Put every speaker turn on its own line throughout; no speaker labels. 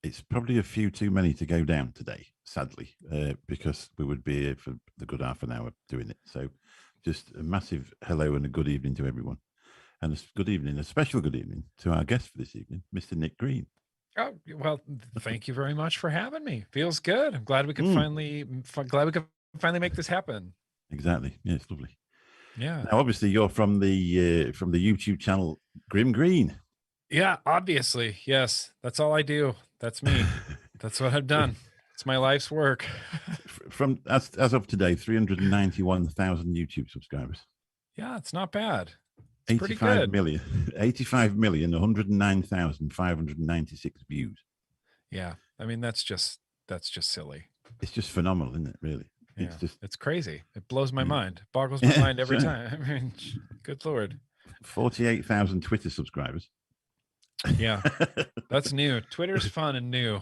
it's probably a few too many to go down today, sadly, because we would be here for the good half an hour doing it. So just a massive hello and a good evening to everyone. And a good evening, a special good evening to our guest for this evening, Mr. Nick Green.
Oh, well, thank you very much for having me. Feels good. I'm glad we could finally make this happen.
Exactly. Yeah, it's lovely.
Yeah.
Now, obviously, you're from the YouTube channel GrimmGreen.
Yeah, obviously. Yes. That's all I do. That's me. That's what I've done. It's my life's work.
From as of today, 391,000 YouTube subscribers.
Yeah, it's not bad. It's
85 million, 185,109,596 views.
Yeah. I mean, that's just silly.
It's just phenomenal, isn't it? Really?
Yeah. It's crazy. It blows my mind. It boggles
Yeah,
my mind every time. I mean, good Lord.
48,000 Twitter subscribers.
Yeah, that's new. Twitter's fun and new.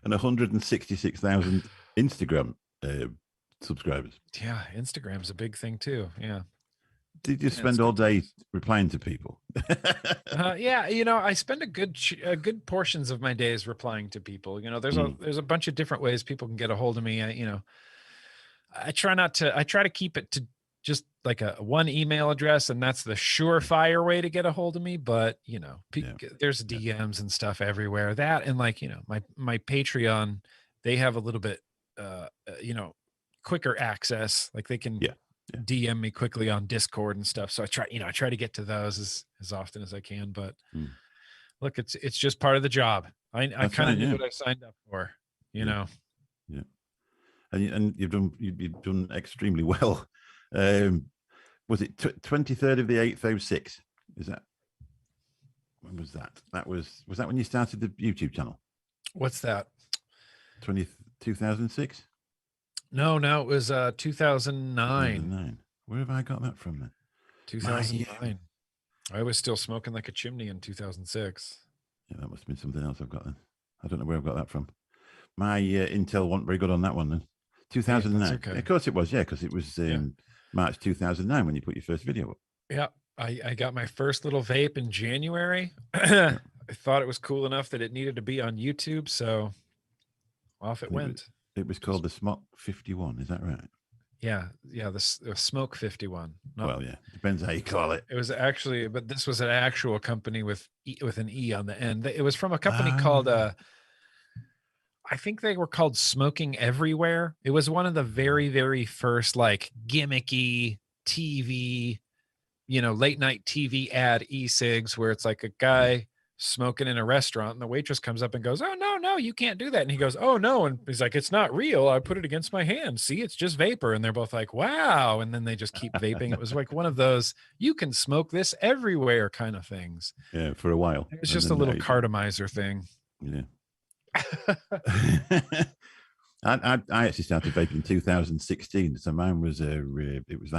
And 166,000 Instagram subscribers.
Yeah, Instagram's a big thing too. Yeah.
Did you spend all day replying to people?
Yeah, you know, I spend a good portions of my days replying to people. You know, there's a bunch of different ways people can get a hold of me. I try to keep it to just like a one email address, and that's the surefire way to get a hold of me. But you know, there's DMs and stuff everywhere. That and like, you know, my Patreon, they have a little bit quicker access. Like they can DM me quickly on Discord and stuff. So I try to get to those as often as I can. But look, it's just part of the job. I kind of knew what I signed up for, you know.
Yeah. And you've done extremely well. Was it 23rd of the 8th 06? Is that, when was that? Was that when you started the YouTube channel?
What's that?
2006?
No, it was 2009.
Where have I got that from then?
2009. I was still smoking like a chimney in 2006.
Yeah, that must have been something else I've got then. I don't know where I've got that from. My Intel wasn't very good on that one then. 2009. Yeah, okay. Of course it was, because it was March 2009 when you put your first video up.
Yeah, I got my first little vape in January. I thought it was cool enough that it needed to be on YouTube, so off it went.
It was called the Smoke 51, is that right?
Yeah, the Smoke 51.
Well, yeah, depends how you call it.
It was actually, but this was an actual company with an E on the end. It was from a company called I think they were called Smoking Everywhere. It was one of the very, very first like gimmicky TV, late night TV ad e-cigs where it's like a guy smoking in a restaurant and the waitress comes up and goes, "Oh, no, you can't do that." And he goes, "Oh, no." And he's like, "It's not real. I put it against my hand. See, it's just vapor." And they're both like, "Wow." And then they just keep vaping. It was like one of those, you can smoke this everywhere kind of things.
Yeah, for a while.
It was just a little cartomizer thing.
Yeah. I actually started vaping in 2016. So mine was it was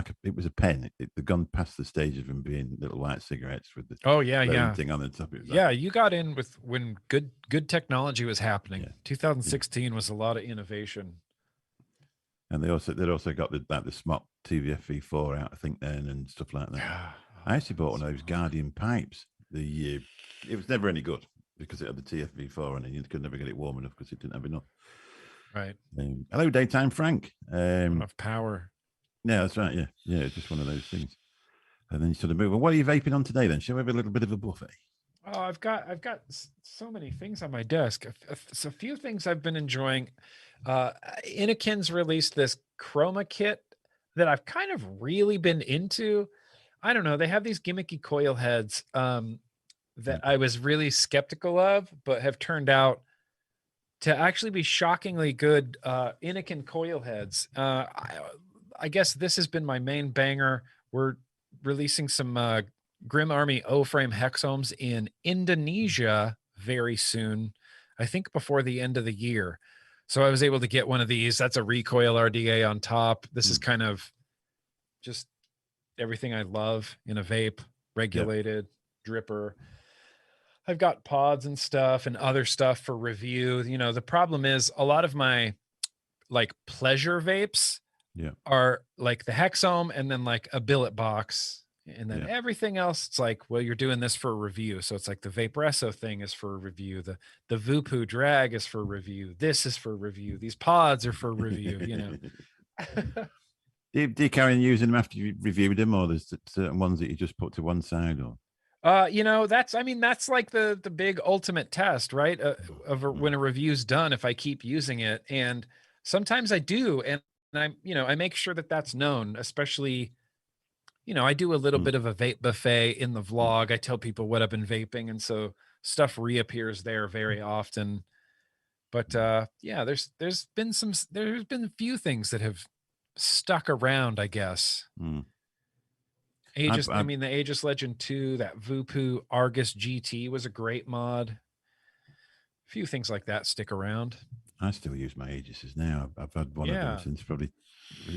a pen. It gone past the stage of them being little white cigarettes with the thing on the top.
You got in with when good technology was happening. 2016 was a lot of innovation.
And they'd also got the Smok TVF-V4 out, I think, then, and stuff like that. I actually bought one of those Guardian pipes. It was never any good because it had the TFV4 on it. You could never get it warm enough because it didn't have enough.
Right.
Hello, Daytime Frank.
Enough power.
Yeah, that's right. Yeah, it's just one of those things. And then you sort of move on. What are you vaping on today then? Shall we have a little bit of a buffet?
Oh, I've got so many things on my desk. A few things I've been enjoying. Inikin's released this chroma kit that I've kind of really been into. I don't know. They have these gimmicky coil heads that I was really skeptical of, but have turned out to actually be shockingly good Inikin coil heads. I guess this has been my main banger. We're releasing some Grim Army O-frame hexohms in Indonesia very soon, I think before the end of the year. So I was able to get one of these. That's a recoil RDA on top. This is kind of just everything I love in a vape, regulated, dripper. I've got pods and stuff and other stuff for review. The problem is a lot of my like pleasure vapes are like the hexohm and then like a billet box And then
Yeah.
everything else, it's like, well, you're doing this for a review. So it's like the Vapresso thing is for a review. The Vupu drag is for review. This is for review. These pods are for review, you know.
Do you carry on using them after you reviewed them, or there's certain ones that you just put to one side, or?
You know, that's like the big ultimate test, right? Of when a review's done, if I keep using it. And sometimes I do, and I'm, you know, I make sure that that's known, especially, you know, I do a little bit of a vape buffet in the vlog. I tell people what I've been vaping, and so stuff reappears there very often. But yeah, there's been a few things that have stuck around, I guess. I mean, the Aegis Legend 2, that Vupu Argus GT was a great mod. A few things like that stick around.
I still use my Aegises now. I've had one of them since probably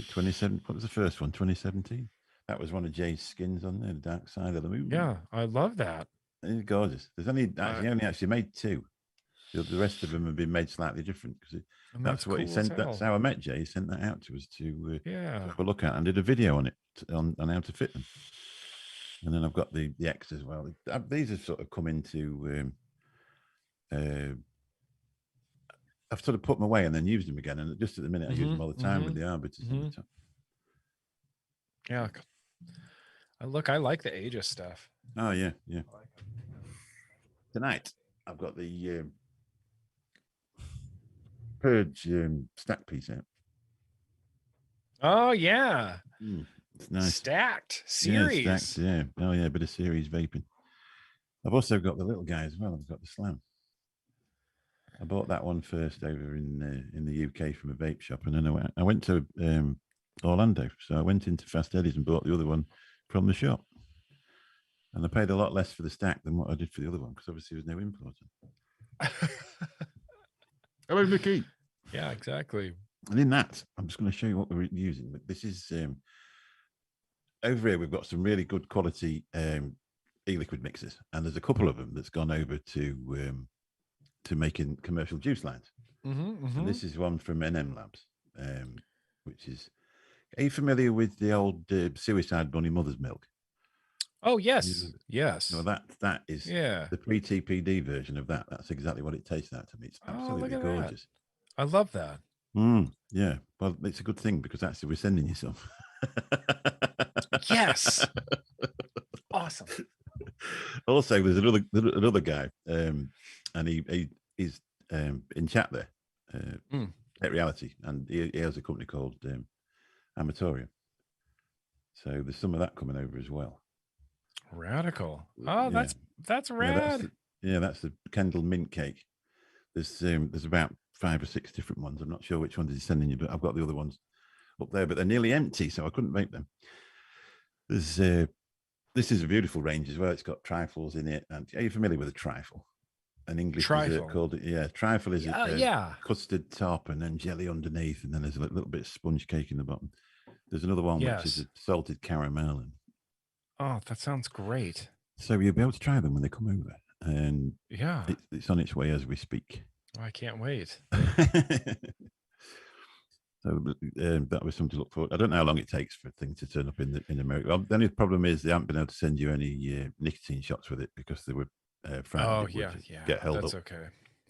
27. What was the first one? 2017. That was one of Jay's skins on there, the Dark Side of the Moon.
Yeah, I love that.
It's gorgeous. There's only actually made 2. The rest of them have been made slightly different because that's what cool he sent. That's how I met Jay. He sent that out to us to have a look at and did a video on it on how to fit them. And then I've got the X as well. These have sort of come into. I've sort of put them away and then used them again. And just at the minute, I use them all the time with the arbiters on the top.
Yeah. I like the Aegis stuff.
Oh, yeah. Yeah. Tonight, I've got the Purge stack piece out.
Oh, yeah.
It's nice.
Stacked series.
Yeah, stacked, yeah. Oh, yeah, a bit of series vaping. I've also got the little guy as well. I've got the Slam. I bought that one first over in the UK from a vape shop, and then I went to Orlando. So I went into Fast Eddie's and bought the other one from the shop. And I paid a lot less for the stack than what I did for the other one, because obviously there was no importer. Hello, Mickey.
Yeah, exactly.
And in that, I'm just going to show you what we're using. But this is over here. We've got some really good quality e-liquid mixers, and there's a couple of them that's gone over to making commercial juice lines. And this is one from NM Labs, which is. Are you familiar with the old Suicide Bunny Mother's Milk?
Oh yes, yes.
No, that is the pre-TPD version of that. That's exactly what it tastes like to me. It's absolutely gorgeous.
That. I love that.
Yeah, well, it's a good thing because actually we're sending you some.
Yes. Awesome.
Also, there's another guy, and he's in chat there at Reality, and he has a company called Amatorium. So there's some of that coming over as well.
Radical. Oh, yeah. That's rad.
That's the Kendall mint cake. There's about 5 or 6 different ones. I'm not sure which ones he's sending you, but I've got the other ones up there, but they're nearly empty, so I couldn't vape them. This is a beautiful range as well. It's got trifles in it. And are you familiar with a trifle? An English dessert called it. Yeah, trifle is custard top and then jelly underneath, and then there's a little bit of sponge cake in the bottom. There's another one which is a salted caramel.
Oh, that sounds great.
So you'll be able to try them when they come over. And it's on its way as we speak.
Oh, I can't wait.
So that was something to look forward. I don't know how long it takes for things to turn up in America. Well, the only problem is they haven't been able to send you any nicotine shots with it because they were frightened. Get held
that's
up.
Okay.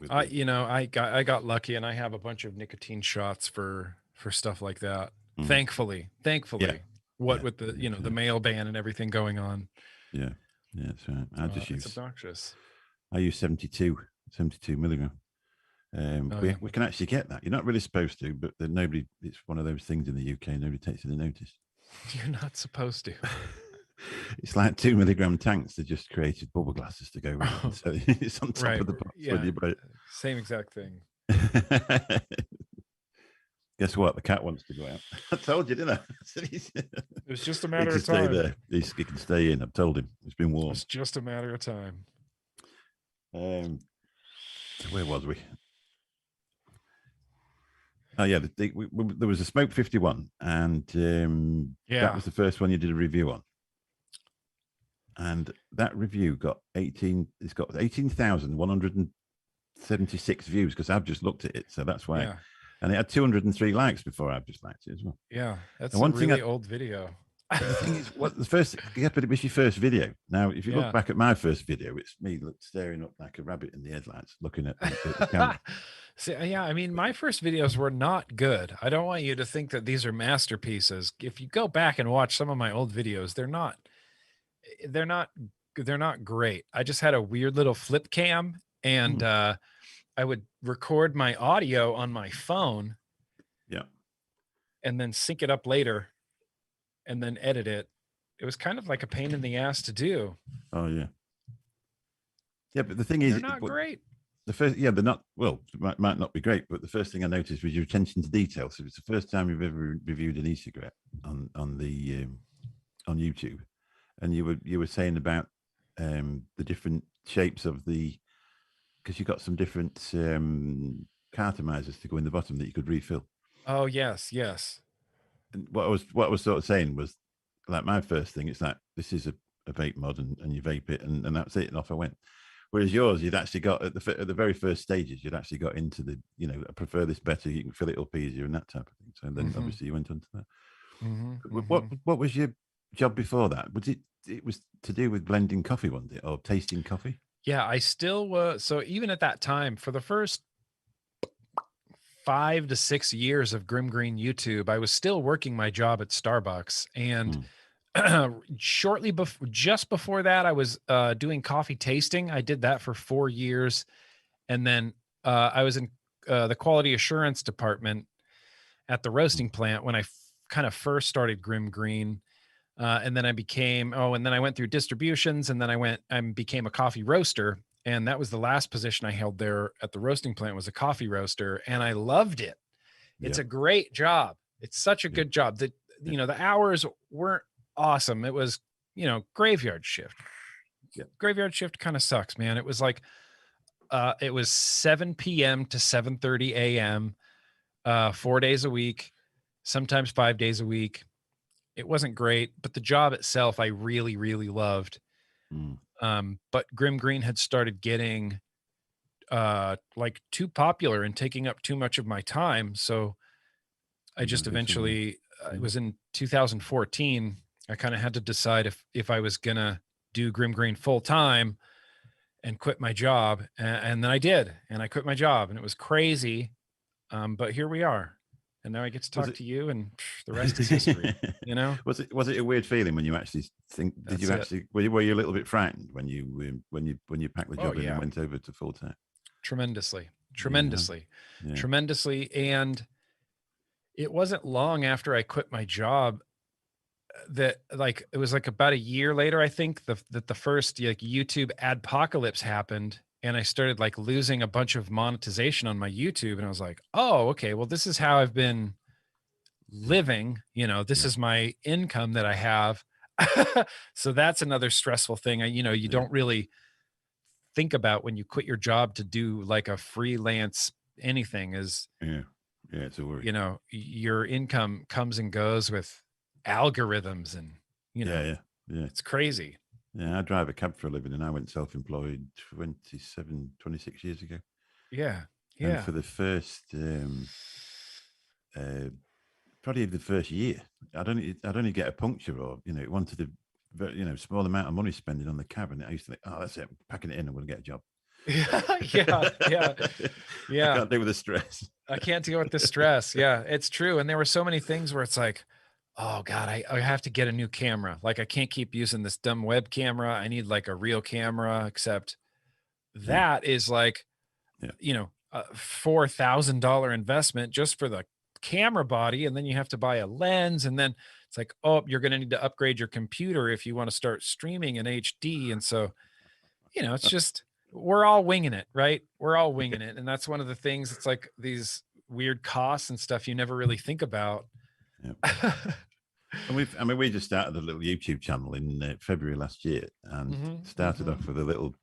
I got lucky, and I have a bunch of nicotine shots for stuff like that. Thankfully. With the the mail ban and everything going on.
Yeah, that's right. I just use.
It's obnoxious.
I use 72 milligram. We can actually get that. You're not really supposed to, but nobody. It's one of those things in the UK. Nobody takes any notice.
You're not supposed to.
It's like 2 milligram tanks. They just created bubble glasses to go around. So it's on top of the box.
Yeah, same exact thing.
Guess what? The cat wants to go out. I told you, didn't I?
It was just a matter of time.
Stay there. He can stay in. I've told him. It's been warm.
It's just a matter of time.
So where was we? Oh yeah, there was a Smoke 51, and that was the first one you did a review on. And that review got 18,176 views because I've just looked at it, so that's why. And it had 203 likes before I've just liked it as well.
Yeah, that's a really old video.
But the thing is, what the first, yeah, but it was your first video. Now, if you look
Yeah.
back at my first video, it's me staring up like a rabbit in the headlights, looking at the camera.
See, yeah, I mean, my first videos were not good. I don't want you to think that these are masterpieces. If you go back and watch some of my old videos, they're not they're not great. I just had a weird little flip cam, and I would record my audio on my phone
Yeah.
and then sync it up later and then edit it. It was kind of like a pain in the ass to do.
Oh yeah. Yeah, but the thing is,
They're not great.
the first, yeah, they're not. Well, might not be great, but the first thing I noticed was your attention to detail. So it's the first time you've ever reviewed an e-cigarette on on YouTube, and you were saying about the different shapes of the, because you got some different cartomizers to go in the bottom that you could refill.
Oh yes, yes.
And what I was sort of saying was, like, my first thing, it's like, this is a vape mod, and you vape it, and that's it, and off I went. Whereas yours, you'd actually got at the very first stages, you'd actually got into the, I prefer this better, you can fill it up easier, and that type of thing. So then obviously you went on to that. What was your job before that? Was it was to do with blending coffee, wasn't it, or tasting coffee?
Yeah, I still was. So even at that time, for the first 5 to 6 years of GrimmGreen YouTube, I was still working my job at Starbucks. And shortly before, just before that, I was doing coffee tasting. I did that for 4 years. And then I was in the quality assurance department at the roasting plant when I kind of first started GrimmGreen. And then I became, and then I went through distributions, and then I became a coffee roaster. And that was the last position I held there at the roasting plant, was a coffee roaster. And I loved it. It's a great job. It's such a good job that, the hours weren't awesome. It was, graveyard shift. Graveyard shift kind of sucks, man. It was like, it was 7 p.m. to 7:30 a.m., 4 days a week, sometimes 5 days a week. It wasn't great, but the job itself, I really, really loved. But GrimmGreen had started getting like too popular and taking up too much of my time. So I just eventually, it was in 2014, I kind of had to decide if I was going to do GrimmGreen full time and quit my job. And then I did, and I quit my job, and it was crazy. But here we are. And now I get to talk to you, and the rest is history.
Was it a weird feeling when you actually think? Did you actually were you a little bit frightened when you packed the job in and went over to full time?
Tremendously. And it wasn't long after I quit my job that, like, it was like about a year later, I think, that the first YouTube adpocalypse happened. And I started like losing a bunch of monetization on my YouTube. And I was like, oh, okay, well, this is how I've been living. This is my income that I have. So that's another stressful thing. You don't really think about when you quit your job to do like a freelance anything is,
it's a worry.
Your income comes and goes with algorithms, and, it's crazy.
Yeah, I drive a cab for a living, and I went self-employed 26 years ago.
Yeah.
And for the first, probably the first year, I'd only get a puncture, or it wanted a small amount of money spending on the cab, and I used to think, oh, that's it, I'm packing it in, I'm going to get a job.
Yeah.
I can't deal with the stress.
I can't deal with the stress. Yeah, it's true. And there were so many things where it's like, oh God, I have to get a new camera. Like, I can't keep using this dumb web camera. I need like a real camera, except that is like, a $4,000 investment just for the camera body. And then you have to buy a lens. And then it's like, oh, you're going to need to upgrade your computer if you want to start streaming in HD. And so, it's just, we're all winging it, right? We're all winging it. And that's one of the things. It's like these weird costs and stuff you never really think about.
And we just started a little YouTube channel in February last year, and started off with a little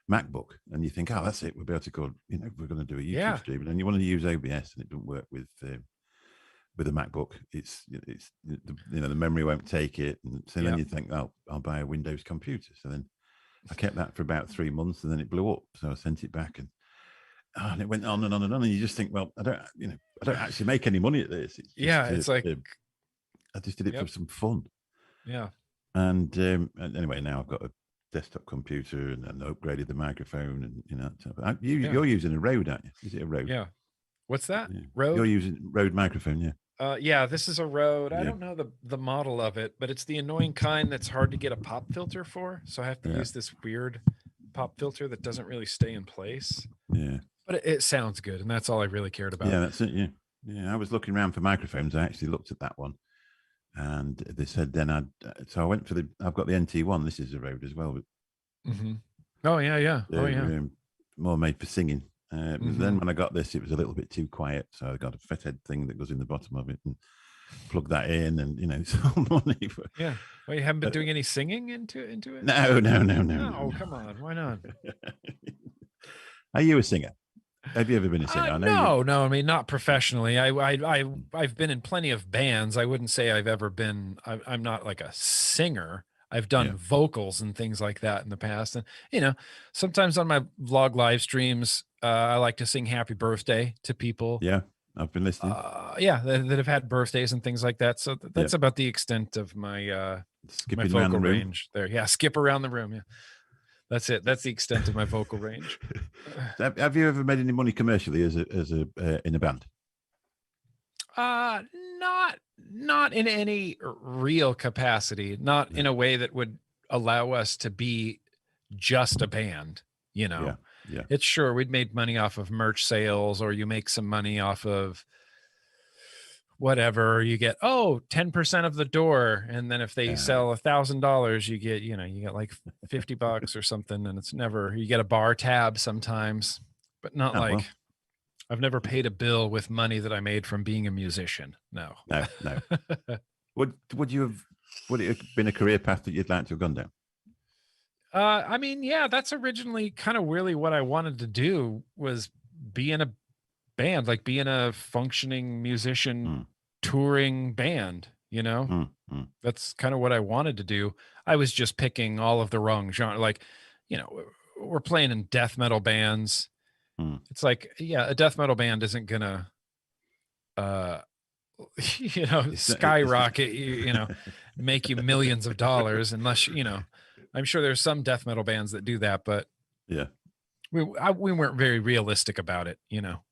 MacBook. And you think, oh, that's it, we'll be able to go, we're going to do a YouTube stream. And then you want to use OBS, and it doesn't work with a MacBook. It's the memory won't take it. And so then you think, oh, I'll buy a Windows computer. So then I kept that for about 3 months, and then it blew up. So I sent it back, and it went on and on and on. And you just think, well, I don't actually make any money at this. It's
like
I just did it
Yep.
for some fun.
Yeah.
And anyway, now I've got a desktop computer and upgraded the microphone, and you're using a Rode, aren't you? Is it a Rode?
Yeah. What's that?
Yeah.
Rode?
You're using Rode microphone, yeah.
Yeah, this is a Rode. I
Yeah.
don't know the model of it, but it's the annoying kind that's hard to get a pop filter for. So I have to use this weird pop filter that doesn't really stay in place.
Yeah.
But it sounds good, and that's all I really cared about.
Yeah, that's it. Yeah. Yeah. I was looking around for microphones. I actually looked at that one, and they said then so I went for I've got the NT1. This is a Rode as well.
Mm-hmm. Oh yeah.
More made for singing. Then when I got this, it was a little bit too quiet, so I got a fathead thing that goes in the bottom of it and plug that in, and it's all money.
Yeah. Well, you haven't been doing any singing into it?
No.
Oh, come on. Why not?
Are you a singer? Have you ever been a singer?
No. I mean, not professionally. I've been in plenty of bands. I wouldn't say I've ever been. I'm not like a singer. I've done vocals and things like that in the past, and sometimes on my vlog live streams, I like to sing "Happy Birthday" to people.
Yeah, I've been listening.
That have had birthdays and things like that. So that's about the extent of my my vocal range there. Yeah, skip around the room. Yeah. That's it. That's the extent of my vocal range.
Have you ever made any money commercially as a in a band?
Not in any real capacity. Not in a way that would allow us to be just a band.
Yeah.
It's sure we'd made money off of merch sales, or you make some money off of whatever. You get 10% of the door, and then if they sell $1,000, you get like $50 or something, and it's never, you get a bar tab sometimes, but not well. I've never paid a bill with money that I made from being a musician. No.
Would it have been a career path that you'd like to have gone down?
I mean, yeah, that's originally kind of really what I wanted to do, was be in a band, like be in a functioning musician touring band, That's kind of what I wanted to do. I was just picking all of the wrong genre. Like, we're playing in death metal bands. It's like, a death metal band isn't gonna skyrocket, make you millions of dollars unless, I'm sure there's some death metal bands that do that, but we weren't very realistic about it, No.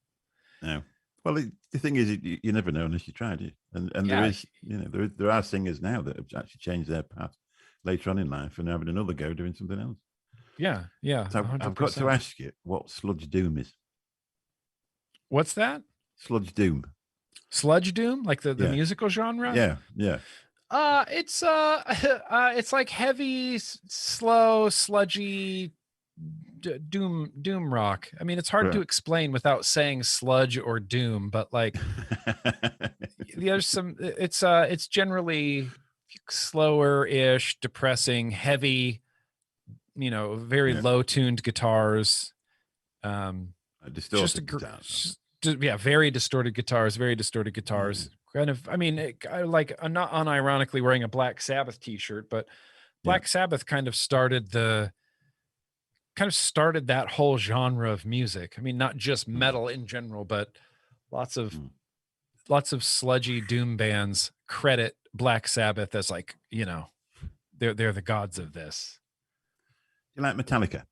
Well, the thing is, you never know unless you tried it, and there is, there are singers now that have actually changed their path later on in life and having another go doing something else.
Yeah.
So 100%. I've got to ask you what sludge doom is.
What's that?
Sludge doom.
Sludge doom, like the musical genre?
Yeah.
It's like heavy, slow, sludgy doom rock. I mean, it's hard to explain without saying sludge or doom, but like there's some, it's generally slower-ish, depressing, heavy, very low-tuned guitars.
Distorted guitars.
Very distorted guitars. Kind of, I mean, I'm not unironically wearing a Black Sabbath t-shirt, but Black Sabbath kind of started that whole genre of music. I mean, not just metal in general, but lots of sludgy doom bands credit Black Sabbath as like, they're the gods of this.
You like Metallica?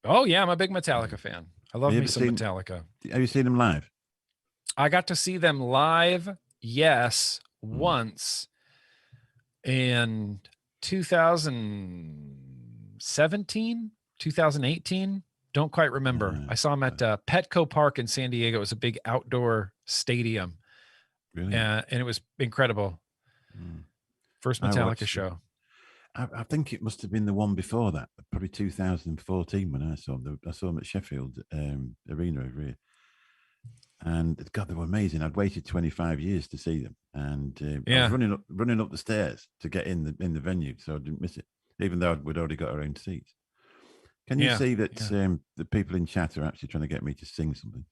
Oh yeah, I'm a big Metallica fan. I love me some Metallica.
Have you seen them live?
I got to see them live, once in 2017, 2018. Don't quite remember. I saw them at Petco Park in San Diego. It was a big outdoor stadium.
Really?
And it was incredible. First Metallica show.
I think it must have been the one before that, probably 2014 when I saw them. I saw them at Sheffield Arena over here. And God, they were amazing. I'd waited 25 years to see them, and I was running up the stairs to get in the venue, so I didn't miss it, even though we'd already got our own seats. Can you see that the people in chat are actually trying to get me to sing something?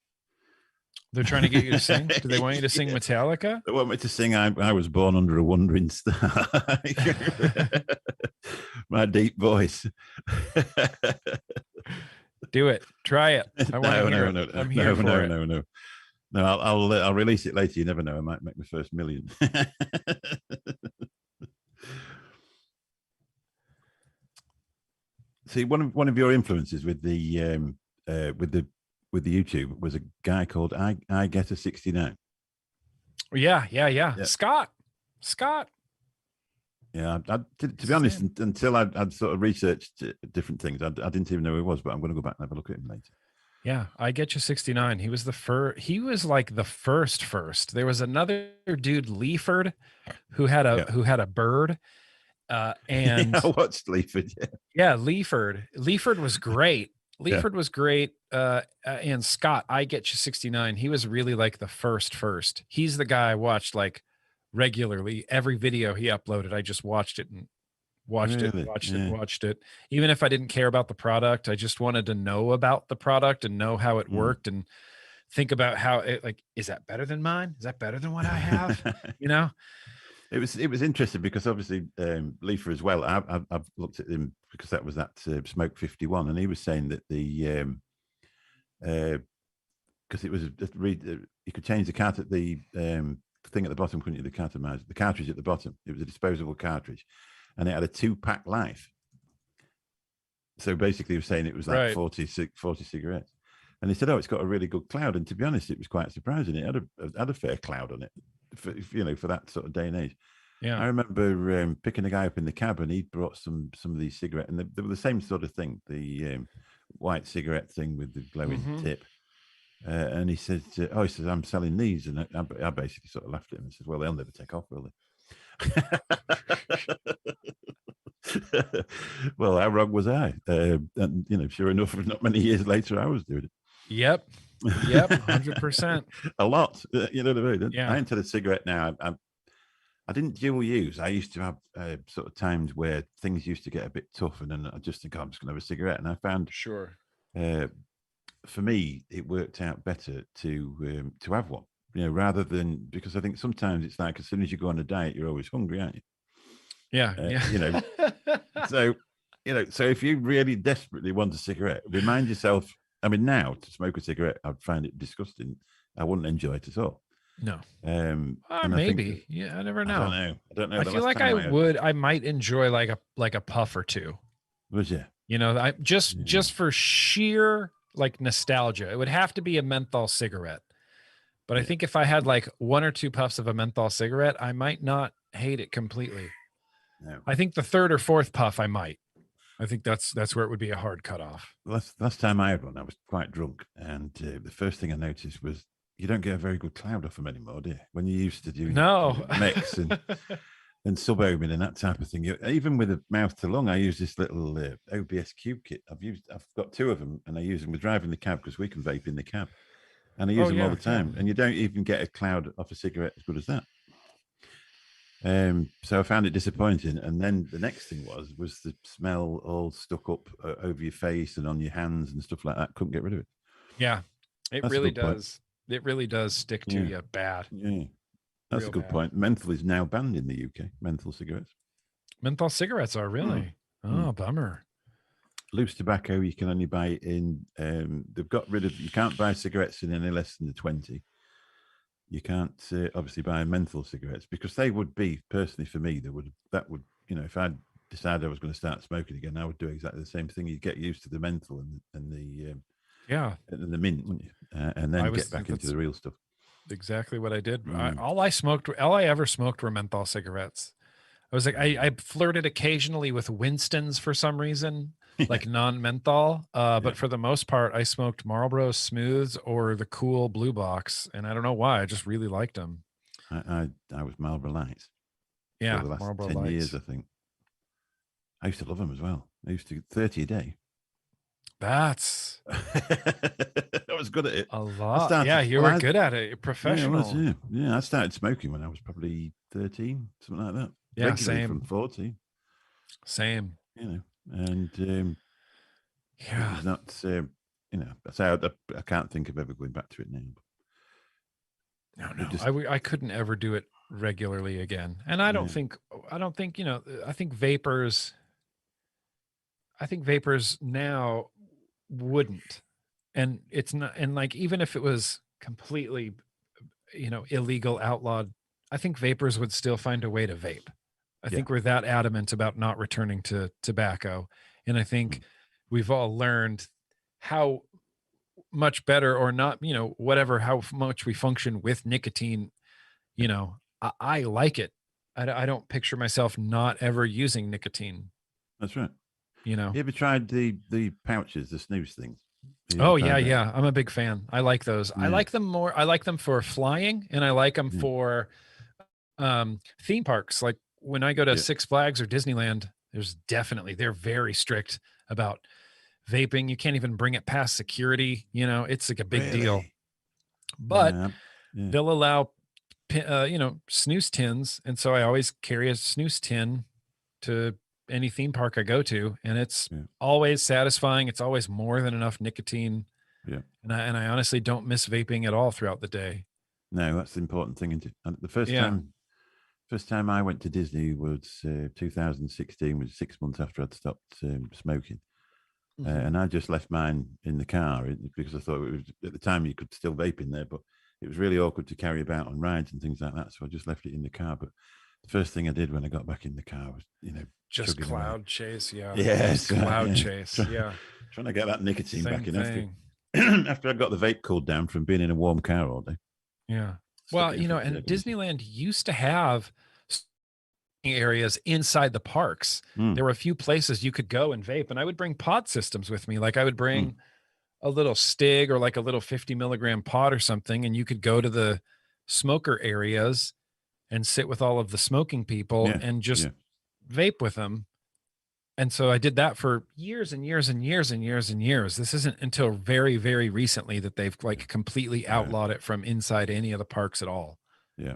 They're trying to get you to sing? Do they want you to sing Metallica?
They want me to sing I Was Born Under a Wandering Star. My deep voice.
Do it. Try it. I want to hear it. I'm here for it.
No. No, I'll release it later. You never know. I might make my first million. See, one of your influences with the YouTube was a guy called I Get a 69.
Yeah. Scott.
Yeah, to be honest, until I'd sort of researched different things, I didn't even know who he was. But I'm going to go back and have a look at him later.
Yeah, I Get You 69. He was the first. He was like the first. There was another dude, Leaford, who had a bird. And
I watched Leaford.
Yeah, Leaford. Leaford was great. Leaford was great. And Scott, I Get You 69. He was really like the first. He's the guy I watched like regularly. Every video he uploaded, I just watched it and watched it. Even if I didn't care about the product, I just wanted to know about the product and know how it worked and think about how it, like, is that better than mine? Is that better than what I have? You know?
It was interesting because obviously Leafer as well. I've looked at him because that was that Smoke 51, and he was saying that the because it was you could change the cart at the thing at the bottom, couldn't you? The cartridge at the bottom. It was a disposable cartridge, and it had a 2-pack life. So basically, he was saying it was like 40 cigarettes, and he said, "Oh, it's got a really good cloud." And to be honest, it was quite surprising. It had a fair cloud on it, for that sort of day and age.
Yeah,
I remember picking a guy up in the cab, and he brought some of these cigarettes, and they were the same sort of thing, the white cigarette thing with the glowing tip. And he said, "Oh, he says I'm selling these," and I basically sort of laughed at him and said, "Well, they'll never take off, will they?" Well, how wrong was I? And sure enough, not many years later, I was doing it.
Yep, 100%.
A lot, you know what I mean?
Yeah.
I entered a cigarette now. I didn't dual use. I used to have sort of times where things used to get a bit tough, and then I just think, I'm just going to have a cigarette. And I found, for me, it worked out better to have one, rather than, because I think sometimes it's like as soon as you go on a diet, you're always hungry, aren't you?
Yeah.
So if you really desperately want a cigarette, remind yourself. I mean, now to smoke a cigarette, I'd find it disgusting. I wouldn't enjoy it at all.
No.
Maybe.
I never know.
I don't know.
I feel like I might enjoy like a puff or two.
Would you?
I just for sheer like nostalgia. It would have to be a menthol cigarette. But I think if I had like 1 or 2 puffs of a menthol cigarette, I might not hate it completely.
No.
I think the 3rd or 4th puff I might. I think that's where it would be a hard cutoff.
Last time I had one, I was quite drunk, and the first thing I noticed was you don't get a very good cloud off them anymore, do you? When you used to do Micks and sub-ohming and that type of thing. Even with a mouth to lung, I use this little OBS cube kit. I've got 2 of them, and I use them. We're driving the cab because we can vape in the cab, and I use them all the time. And you don't even get a cloud off a cigarette as good as that. So I found it disappointing. And then the next thing was the smell all stuck up over your face and on your hands and stuff like that. Couldn't get rid of it.
Yeah, it really does. It really does stick to you bad.
Yeah, that's a good point. Menthol is now banned in the UK. Menthol cigarettes.
Menthol cigarettes are really? Oh, bummer.
Loose tobacco, you can only buy it in. They've got rid of. You can't buy cigarettes in any less than the 20. You can't obviously buy menthol cigarettes because they would be, personally for me, that would if I decided I was going to start smoking again, I would do exactly the same thing. You'd get used to the menthol and the and the mint, wouldn't you? And then get back into the real stuff.
Exactly what I did. All I ever smoked were menthol cigarettes. I was like, I flirted occasionally with Winston's for some reason, like non-menthol. But for the most part, I smoked Marlboro Smooths or the cool blue box. And I don't know why. I just really liked them.
I was Marlboro Lights.
Yeah.
For the last
Marlboro
10
Lights.
years, I think. I used to love them as well. I used to get 30 a day.
That's
I was good at it.
A lot. You were good at it. You're professional.
Yeah, I started smoking when I was probably 13, something like that.
Yeah,
regularly
same.
from 14.
Same.
And
it
was not, I can't think of ever going back to it now.
No. I couldn't ever do it regularly again. And I don't think, I think vapors now wouldn't. And it's not, and like, even if it was completely, illegal, outlawed, I think vapors would still find a way to vape. I think we're that adamant about not returning to tobacco. And I think we've all learned how much better or not, whatever, how much we function with nicotine. I like it. I don't picture myself not ever using nicotine.
That's right.
You
ever tried the pouches, the snooze things?
Oh yeah, yeah. I'm a big fan. I like those.
Yeah.
I like them more. I like them for flying, and I like them for theme parks. Like when I go to Six Flags or Disneyland, they're very strict about vaping. You can't even bring it past security. It's like a big deal. But they'll allow snooze tins, and so I always carry a snooze tin to any theme park I go to, and it's always satisfying. It's always more than enough nicotine. And I honestly don't miss vaping at all throughout the day.
No, that's the important thing, isn't it? And the first time I went to Disney was 2016, was 6 months after I'd stopped smoking. And I just left mine in the car because I thought it was, at the time you could still vape in there, but it was really awkward to carry about on rides and things like that. So I just left it in the car. But the first thing I did when I got back in the car was,
just cloud chase. Yeah.
Yes.
Cloud chase. Yeah.
Trying to get that nicotine back in
thing.
after I got the vape cooled down from being in a warm car all day.
Yeah. Well, and Disneyland used to have areas inside the parks. There were a few places you could go and vape, and I would bring pod systems with me. Like I would bring a little Stig or like a little 50 milligram pod or something, and you could go to the smoker areas and sit with all of the smoking people and just vape with them. And so I did that for years and years and years and years and years. This isn't until very, very recently that they've like completely outlawed it from inside any of the parks at all.
Yeah.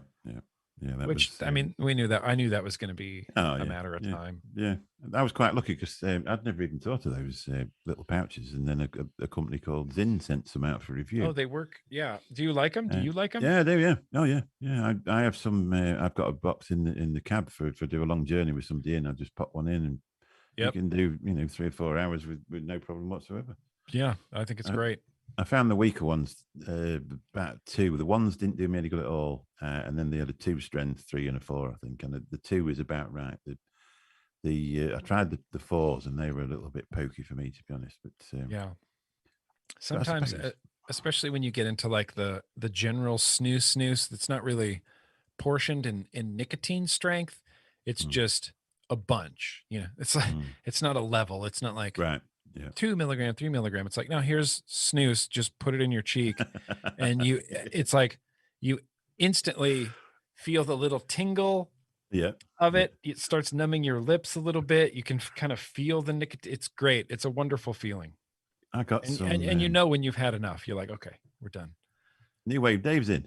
Which I mean, we knew that. I knew that was going to be a matter of time.
Yeah, I was quite lucky because I'd never even thought of those little pouches, and then a company called Zinn sent some out for review.
Oh, they work. Yeah. Do you like them? Do you like them?
Yeah, I do. Yeah. Oh, yeah. Yeah. I have some. I've got a box in the cab for do a long journey with somebody in. I just pop one in, and you can do 3 or 4 hours with no problem whatsoever.
Yeah, I think it's great.
I found the weaker ones, about 2. The ones didn't do me any good at all. And then they had a 2 strength, 3 and a 4, I think. And the 2 is about right. I tried the 4s and they were a little bit pokey for me, to be honest. But
sometimes, especially when you get into like the general snooze that's not really portioned in nicotine strength. It's just a bunch. It's like it's not a level. It's not like 2 milligram, 3 milligram. It's like, no, here's snooze. Just put it in your cheek. And it's like you instantly feel the little tingle of it. It starts numbing your lips a little bit. You can kind of feel the nicotine. It's great. It's a wonderful feeling.
I got some.
And when you've had enough, you're like, okay, we're done.
New Wave Dave's in.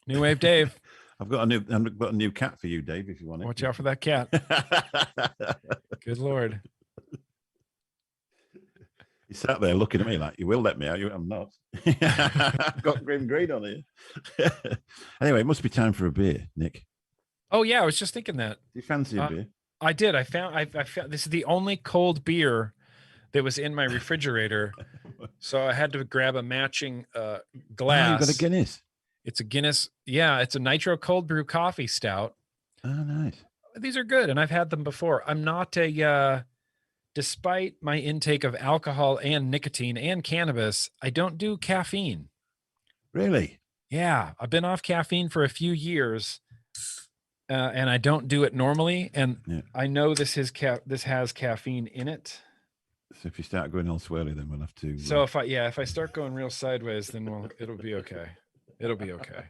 New Wave Dave.
I've got a new cat for you, Dave, if you want it.
Watch out for that cat. Good Lord.
He sat there looking at me like, you will let me out. I'm not. I've got GrimmGreen on here. Anyway, it must be time for a beer, Nick.
Oh, yeah. I was just thinking that.
Do you fancy a beer?
I did. I found this is the only cold beer that was in my refrigerator. So I had to grab a matching glass.
Oh, you got a Guinness?
It's a Guinness. Yeah, it's a nitro cold brew coffee stout.
Oh, nice.
These are good, and I've had them before. I'm not despite my intake of alcohol and nicotine and cannabis, I don't do caffeine.
Really?
Yeah, I've been off caffeine for a few years, and I don't do it normally. And I know this has caffeine in it.
So if you start going all swirly, then we'll have to.
So if I start going real sideways, then it'll be okay. It'll be okay.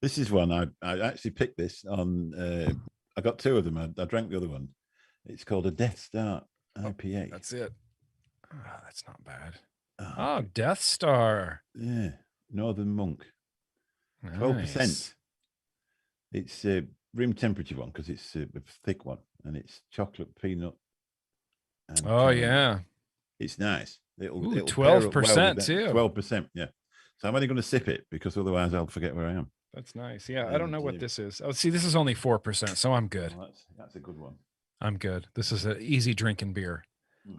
This is one I actually picked this on. I got 2 of them. I drank the other one. It's called a Death Star IPA.
That's it. Oh, that's not bad. Oh, Death Star.
Yeah, Northern Monk. 12%. Nice. It's a room temperature one because it's a thick one, and it's chocolate, peanut. And,
yeah,
it's nice. It'll
12% too.
12%. Yeah. So I'm only going to sip it because otherwise I'll forget where I am.
That's nice. Yeah, I don't know what this is. Oh, see, this is only 4%, so I'm good.
Well, that's a good one.
I'm good. This is an easy drinking beer.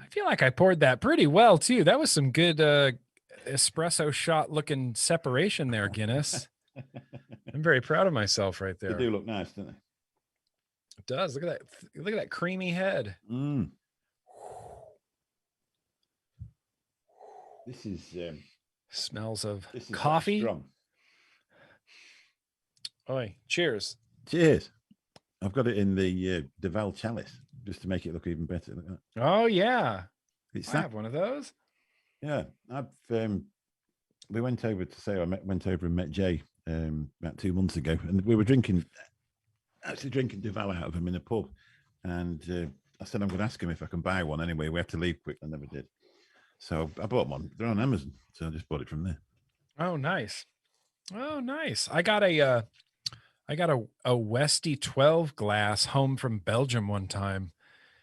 I feel like I poured that pretty well too. That was some good espresso shot looking separation there, Guinness. I'm very proud of myself right there.
They do look nice, don't they?
It does. Look at that. Look at that creamy head.
Mm. This is
smells of coffee.
Strong.
Oi, cheers.
Cheers. I've got it in the Deval chalice just to make it look even better. Look at that.
Oh yeah.
It's
I have one of those.
Yeah. I've we went over to say I went over and met Jay about 2 months ago, and we were drinking Deval out of him in a pub, and I said I'm going to ask him if I can buy one. Anyway, we have to leave quick. I never did, so I bought one. They're on Amazon, so I just bought it from there.
Oh nice. Oh nice. I got a Westy 12 glass home from Belgium one time.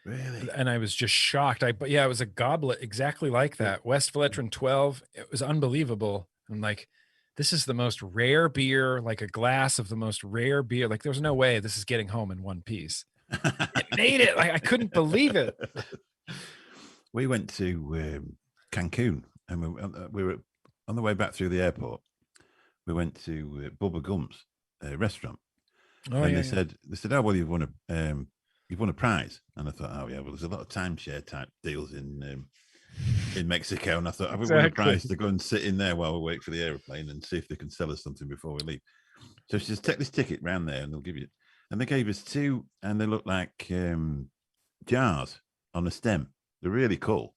Really?
And I was just shocked. But yeah, it was a goblet exactly like that. West Veletrin 12. It was unbelievable. I'm like, this is the most rare beer, like a glass of the most rare beer. Like there's no way this is getting home in one piece. It made it. Like I couldn't believe it.
We went to Cancun, and we were on the way back through the airport. We went to Bubba Gump's restaurant, and they said, "Oh well, you've won a prize." And I thought, "Oh yeah, well, there's a lot of timeshare type deals in Mexico." And I thought, "I've won a prize to go and sit in there while we wait for the airplane and see if they can sell us something before we leave." So she says, "Take this ticket round there, and they'll give you." And they gave us two, and they look like jars on a stem. They're really cool,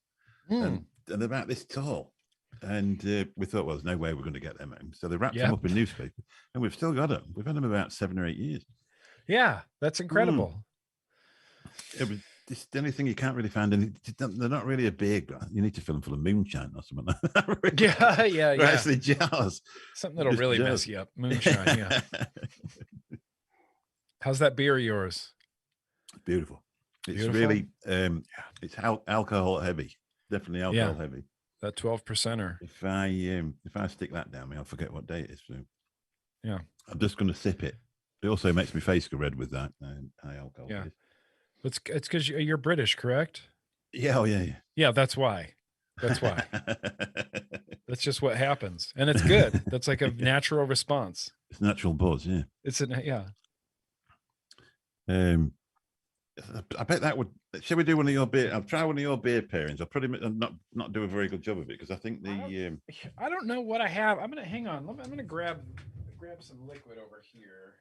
and they're about this tall. And we thought, well, there's no way we're going to get them home. So they wrapped them up in newspaper, and we've still got them. We've had them about 7 or 8 years.
Yeah, that's incredible.
It was just the only thing you can't really find, and they're not really a beer glass. You need to fill them full of moonshine or something like that.
Really. Yeah.
They're actually jars.
Something that'll really mess you up. Moonshine, yeah. How's that beer of yours?
Beautiful. It's really, it's alcohol heavy. Definitely alcohol heavy.
That 12%er.
If I stick that down me, I'll forget what day it is. So
yeah,
I'm just going to sip it. It also makes my face go red with that high alcohol.
Yeah, it's because you're British, correct?
Yeah, oh yeah.
Yeah, that's why. That's why. That's just what happens, and it's good. That's like a natural response.
It's natural buzz. Yeah. I bet that would. Shall we do one of your beer? I'll try one of your beer pairings. I'll probably not do a very good job of it because I think
I don't know what I have. I'm gonna hang on. I'm gonna grab some liquid over here.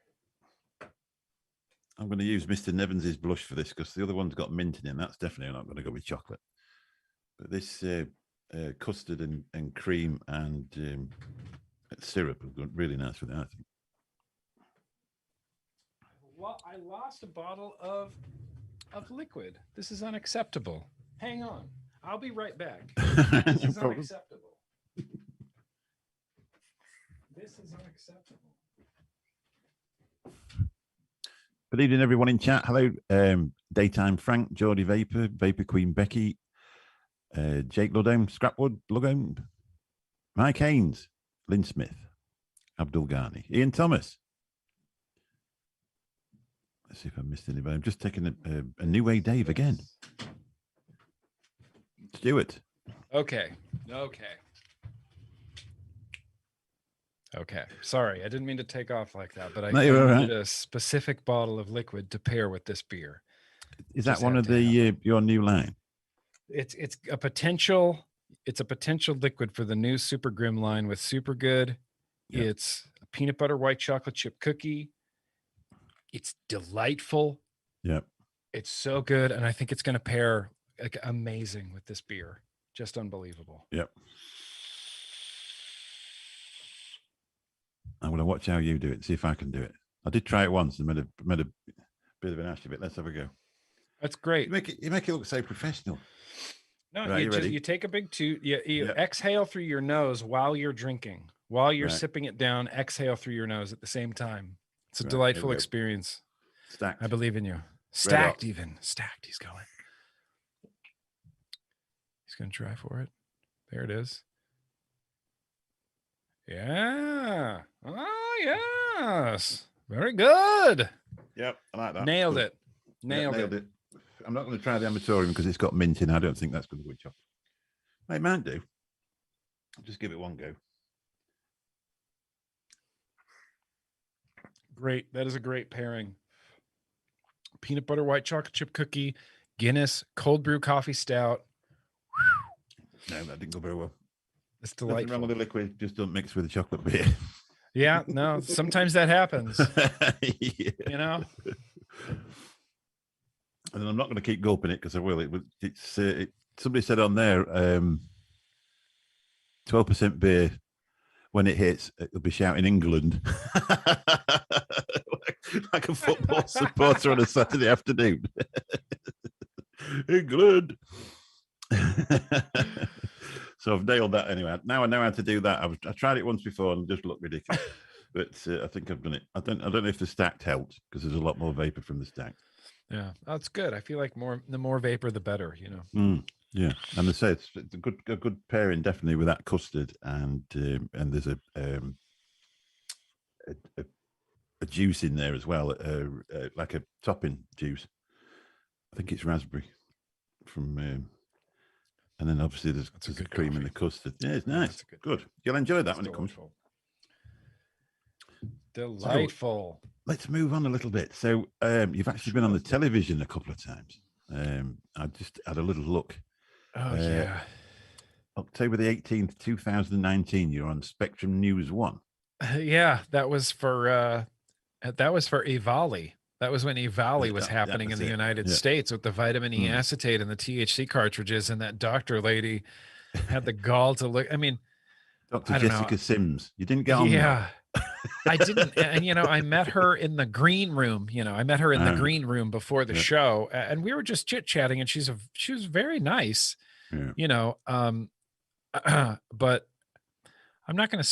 I'm going to use Mr. Nevins's blush for this because the other one's got mint in it. That's definitely not going to go with chocolate. But this custard and cream and syrup have gone really nice with it, I think.
I lost a bottle of liquid. This is unacceptable. Hang on. I'll be right back. This is unacceptable. This is unacceptable.
Good evening, everyone in chat. Hello, Daytime Frank, Geordie Vapor, Vapor Queen Becky, Jake Ludome, Scrapwood, Lugome, Mike Haynes, Lynn Smith, Abdul Ghani, Ian Thomas. Let's see if I missed anybody. I'm just taking a New Way Dave again. Stuart.
Okay. Sorry, I didn't mean to take off like that, but I needed a specific bottle of liquid to pair with this beer.
Is that one of your new line?
It's a potential liquid for the new Super Grim line with Super Good. Yep. It's a peanut butter white chocolate chip cookie. It's delightful.
Yep.
It's so good. And I think it's going to pair like amazing with this beer. Just unbelievable.
Yep. I'm going to watch how you do it, see if I can do it. I did try it once and made a bit of an ash of it. Let's have a go.
That's great.
You make it look so professional.
No, right, you take a big toot. You exhale through your nose while you're drinking. While you're sipping it down, exhale through your nose at the same time. It's a delightful experience.
Stacked.
I believe in you. Stacked even. Stacked. He's going. He's going to try for it. There it is. Yeah. Oh, yes. Very good.
Yep. I like that.
Nailed it. Nailed it.
I'm not going to try the Amatorium because it's got mint in. I don't think that's going to be chocolate. It might do. Just give it one go.
Great. That is a great pairing. Peanut butter white chocolate chip cookie, Guinness cold brew coffee stout.
No, that didn't go very well.
It's
Nothing
delightful.
wrong with the liquid, just don't mix with the chocolate beer.
Yeah, no, sometimes that happens.
Yeah.
You know?
And then I'm not going to keep gulping it because I will. Somebody said on there, 12% beer. When it hits, it'll be shouting England. like a football supporter on a Saturday afternoon. England. So I've nailed that anyway. Now I know how to do that. I tried it once before and just looked ridiculous. But I think I've done it. I don't know if the stacked helped because there's a lot more vapor from the stacked.
Yeah, that's good. I feel like the more vapor, the better, you know.
Yeah, and they say it's a good pairing, definitely with that custard, and there's a juice in there as well, like a topping juice. I think it's raspberry from, and then obviously there's a cream in the custard. Yeah, it's nice. Good. You'll enjoy that when it comes.
Delightful.
So, let's move on a little bit. So you've actually been on the television a couple of times. I just had a little look.
Oh yeah.
October the 18th, 2019, you're on Spectrum News 1.
Yeah, that was for EVALI. That was when EVALI was happening in the United States with the vitamin E acetate and the THC cartridges, and that doctor lady had the gall to look. I mean,
Dr. Jessica Sims. You didn't get on.
Yeah. I didn't, and I met her in the green room. I met her in the green room before the show, and we were just chit chatting. And she was very nice, but I'm not gonna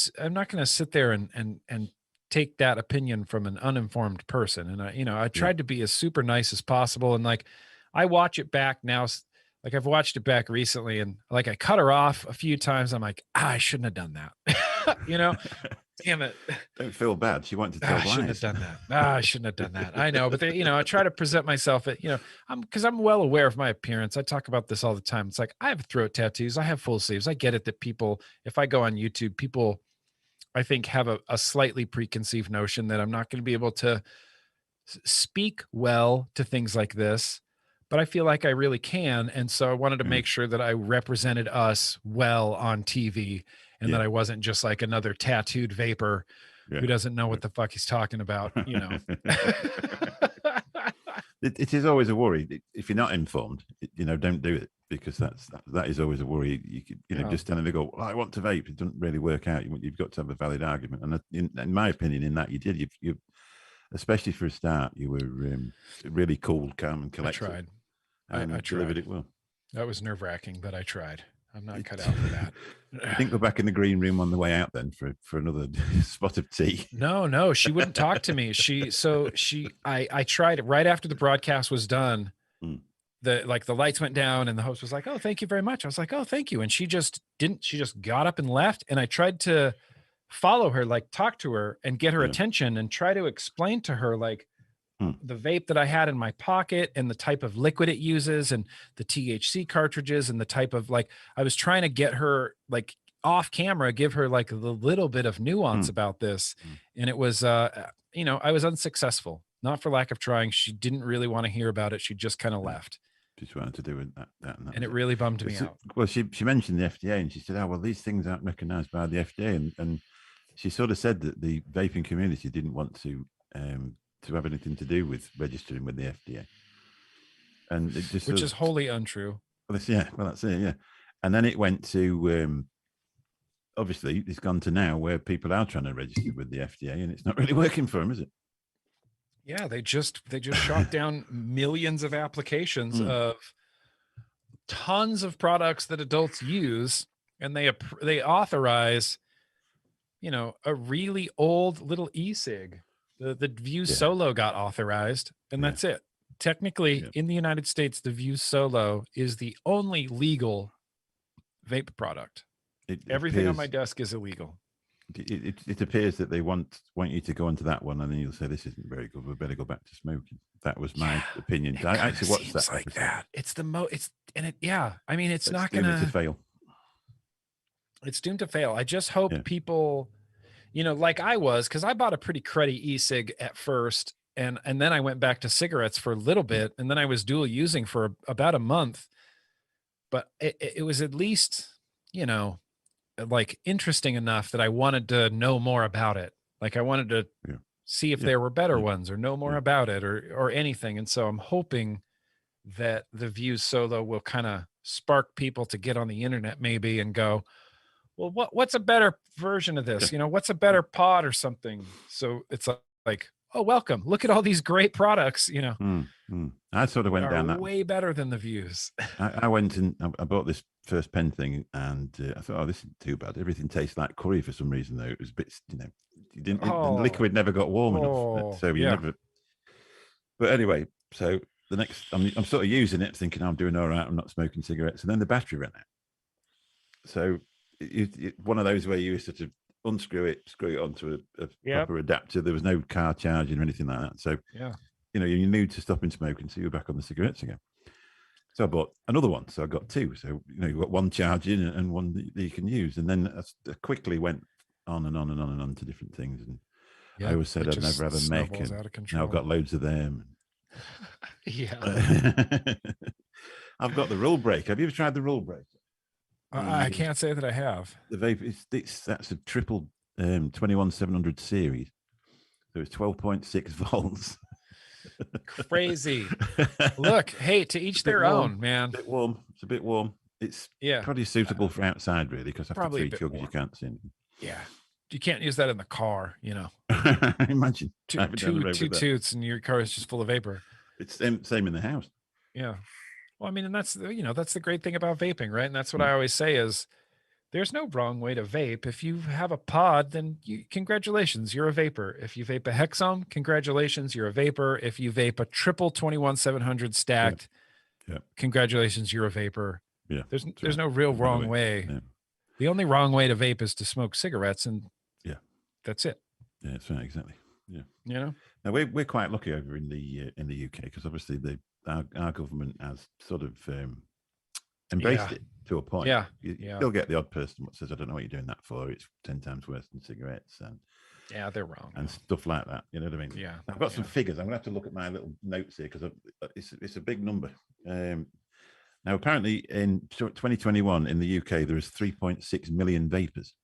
sit there and take that opinion from an uninformed person. And I tried to be as super nice as possible. And like, I watch it back now. Like I've watched it back recently, and like I cut her off a few times. I'm like, I shouldn't have done that. Damn it.
Don't feel bad. She wanted to tell lies.
I shouldn't have done that. I shouldn't have done that. I know, but I try to present myself at, because I'm well aware of my appearance. I talk about this all the time. It's like, I have throat tattoos. I have full sleeves. I get it that people, if I go on YouTube, people, I think, have a slightly preconceived notion that I'm not going to be able to speak well to things like this, but I feel like I really can. And so I wanted to make sure that I represented us well on TV, and that I wasn't just like another tattooed vapor who doesn't know what the fuck he's talking about,
It is always a worry. If you're not informed, don't do it, because that is always a worry. You could, just telling them, go, well, I want to vape. It doesn't really work out. You've got to have a valid argument. And in my opinion, in that you did, you especially for a start, you were really cool, calm, and collected.
I tried.
And
I
delivered it well.
That was nerve-wracking, but I tried. I'm not cut out for that.
I think we're back in the green room on the way out then for another spot of tea.
No, she wouldn't talk to me. I tried it right after the broadcast was done. The lights went down and the host was like, "Oh, thank you very much." I was like, "Oh, thank you." And she just got up and left. And I tried to follow her, like talk to her and get her attention and try to explain to her like the vape that I had in my pocket and the type of liquid it uses and the THC cartridges and the type of, like, I was trying to get her like off camera, give her like the little bit of nuance about this. And it was, I was unsuccessful, not for lack of trying. She didn't really want to hear about it. She just kind of left.
Just wanted to do that.
And it really bummed me out.
Well, she mentioned the FDA and she said, "Oh, well, these things aren't recognized by the FDA." And she sort of said that the vaping community didn't want to have anything to do with registering with the FDA, and it just
which is wholly untrue.
Well, that's it. Yeah, and then it went to obviously it's gone to now where people are trying to register with the FDA, and it's not really working for them, is it?
Yeah, they just shot down millions of applications of tons of products that adults use, and they authorize, a really old little e-cig. The View Solo got authorized, and that's it. Technically, in the United States, the View Solo is the only legal vape product. Everything on my desk is illegal.
It appears that they want you to go into that one, and then you'll say, "This isn't very good. We better go back to smoking." That was my opinion. I actually watched that.
Like that. It's the I mean, it's not
give
gonna
it to fail.
It's doomed to fail. I just hope
Yeah.
people, like I was, because I bought a pretty cruddy e-cig at first, and then I went back to cigarettes for a little bit, and then I was dual using for about a month. But it was at least, like interesting enough that I wanted to know more about it. Like I wanted to
Yeah.
see if
Yeah.
there were better
Yeah.
ones or know more
Yeah.
about it or anything. And so I'm hoping that the Views Solo will kind of spark people to get on the internet maybe and go, well, what's a better version of this?
Yeah.
What's a better pod or something? So it's like, oh, welcome. Look at all these great products,
I sort of
that
went
are
down that.
way better than the Views.
I went and I bought this first pen thing, and I thought, oh, this isn't too bad. Everything tastes like curry for some reason, though. It was a bit, you didn't. The liquid never got warm enough, so you never. But anyway, so the next, I'm sort of using it, thinking I'm doing all right. I'm not smoking cigarettes, and then the battery ran out. So one of those where you sort of unscrew it, screw it onto a proper adapter. There was no car charging or anything like that. So you're new to stopping smoking, so you're back on the cigarettes again. So I bought another one. So I got two. So you've got one charging and one that you can use. And then I quickly went on and on and on and on to different things. And I always said I'd never have a Mick. And now I've got loads of them.
Yeah.
I've got the rule break. Have you ever tried the rule break?
I can't say that I have.
The vape, that's a triple 21700 series. So it's 12.6 volts.
Crazy. Look, hey, to each their own, man.
A bit warm. It's a bit warm. It's probably suitable for outside, really, because after 3 chugs you can't see anything.
Yeah, you can't use that in the car.
Imagine
two toots and your car is just full of vapor.
It's same in the house.
Yeah. Well, I mean, and that's that's the great thing about vaping, right? And that's what I always say is, there's no wrong way to vape. If you have a pod, then congratulations, you're a vapor. If you vape a Hexom, congratulations, you're a vapor. If you vape a triple 21700 stacked, congratulations, you're a vapor.
Yeah.
There's no real wrong way. Yeah. The only wrong way to vape is to smoke cigarettes, and that's it.
Yeah, that's right, exactly. Yeah.
Now
we're quite lucky over in the UK, because obviously our government has sort of embraced it to a point. You still get the odd person that says, I don't know what you're doing that for. It's 10 times worse than cigarettes. And
they're wrong.
And stuff like that. You know what I mean?
Yeah.
I've got some figures. I'm going to have to look at my little notes here, because it's a big number. Now, apparently in 2021 in the UK, there is 3.6 million vapors.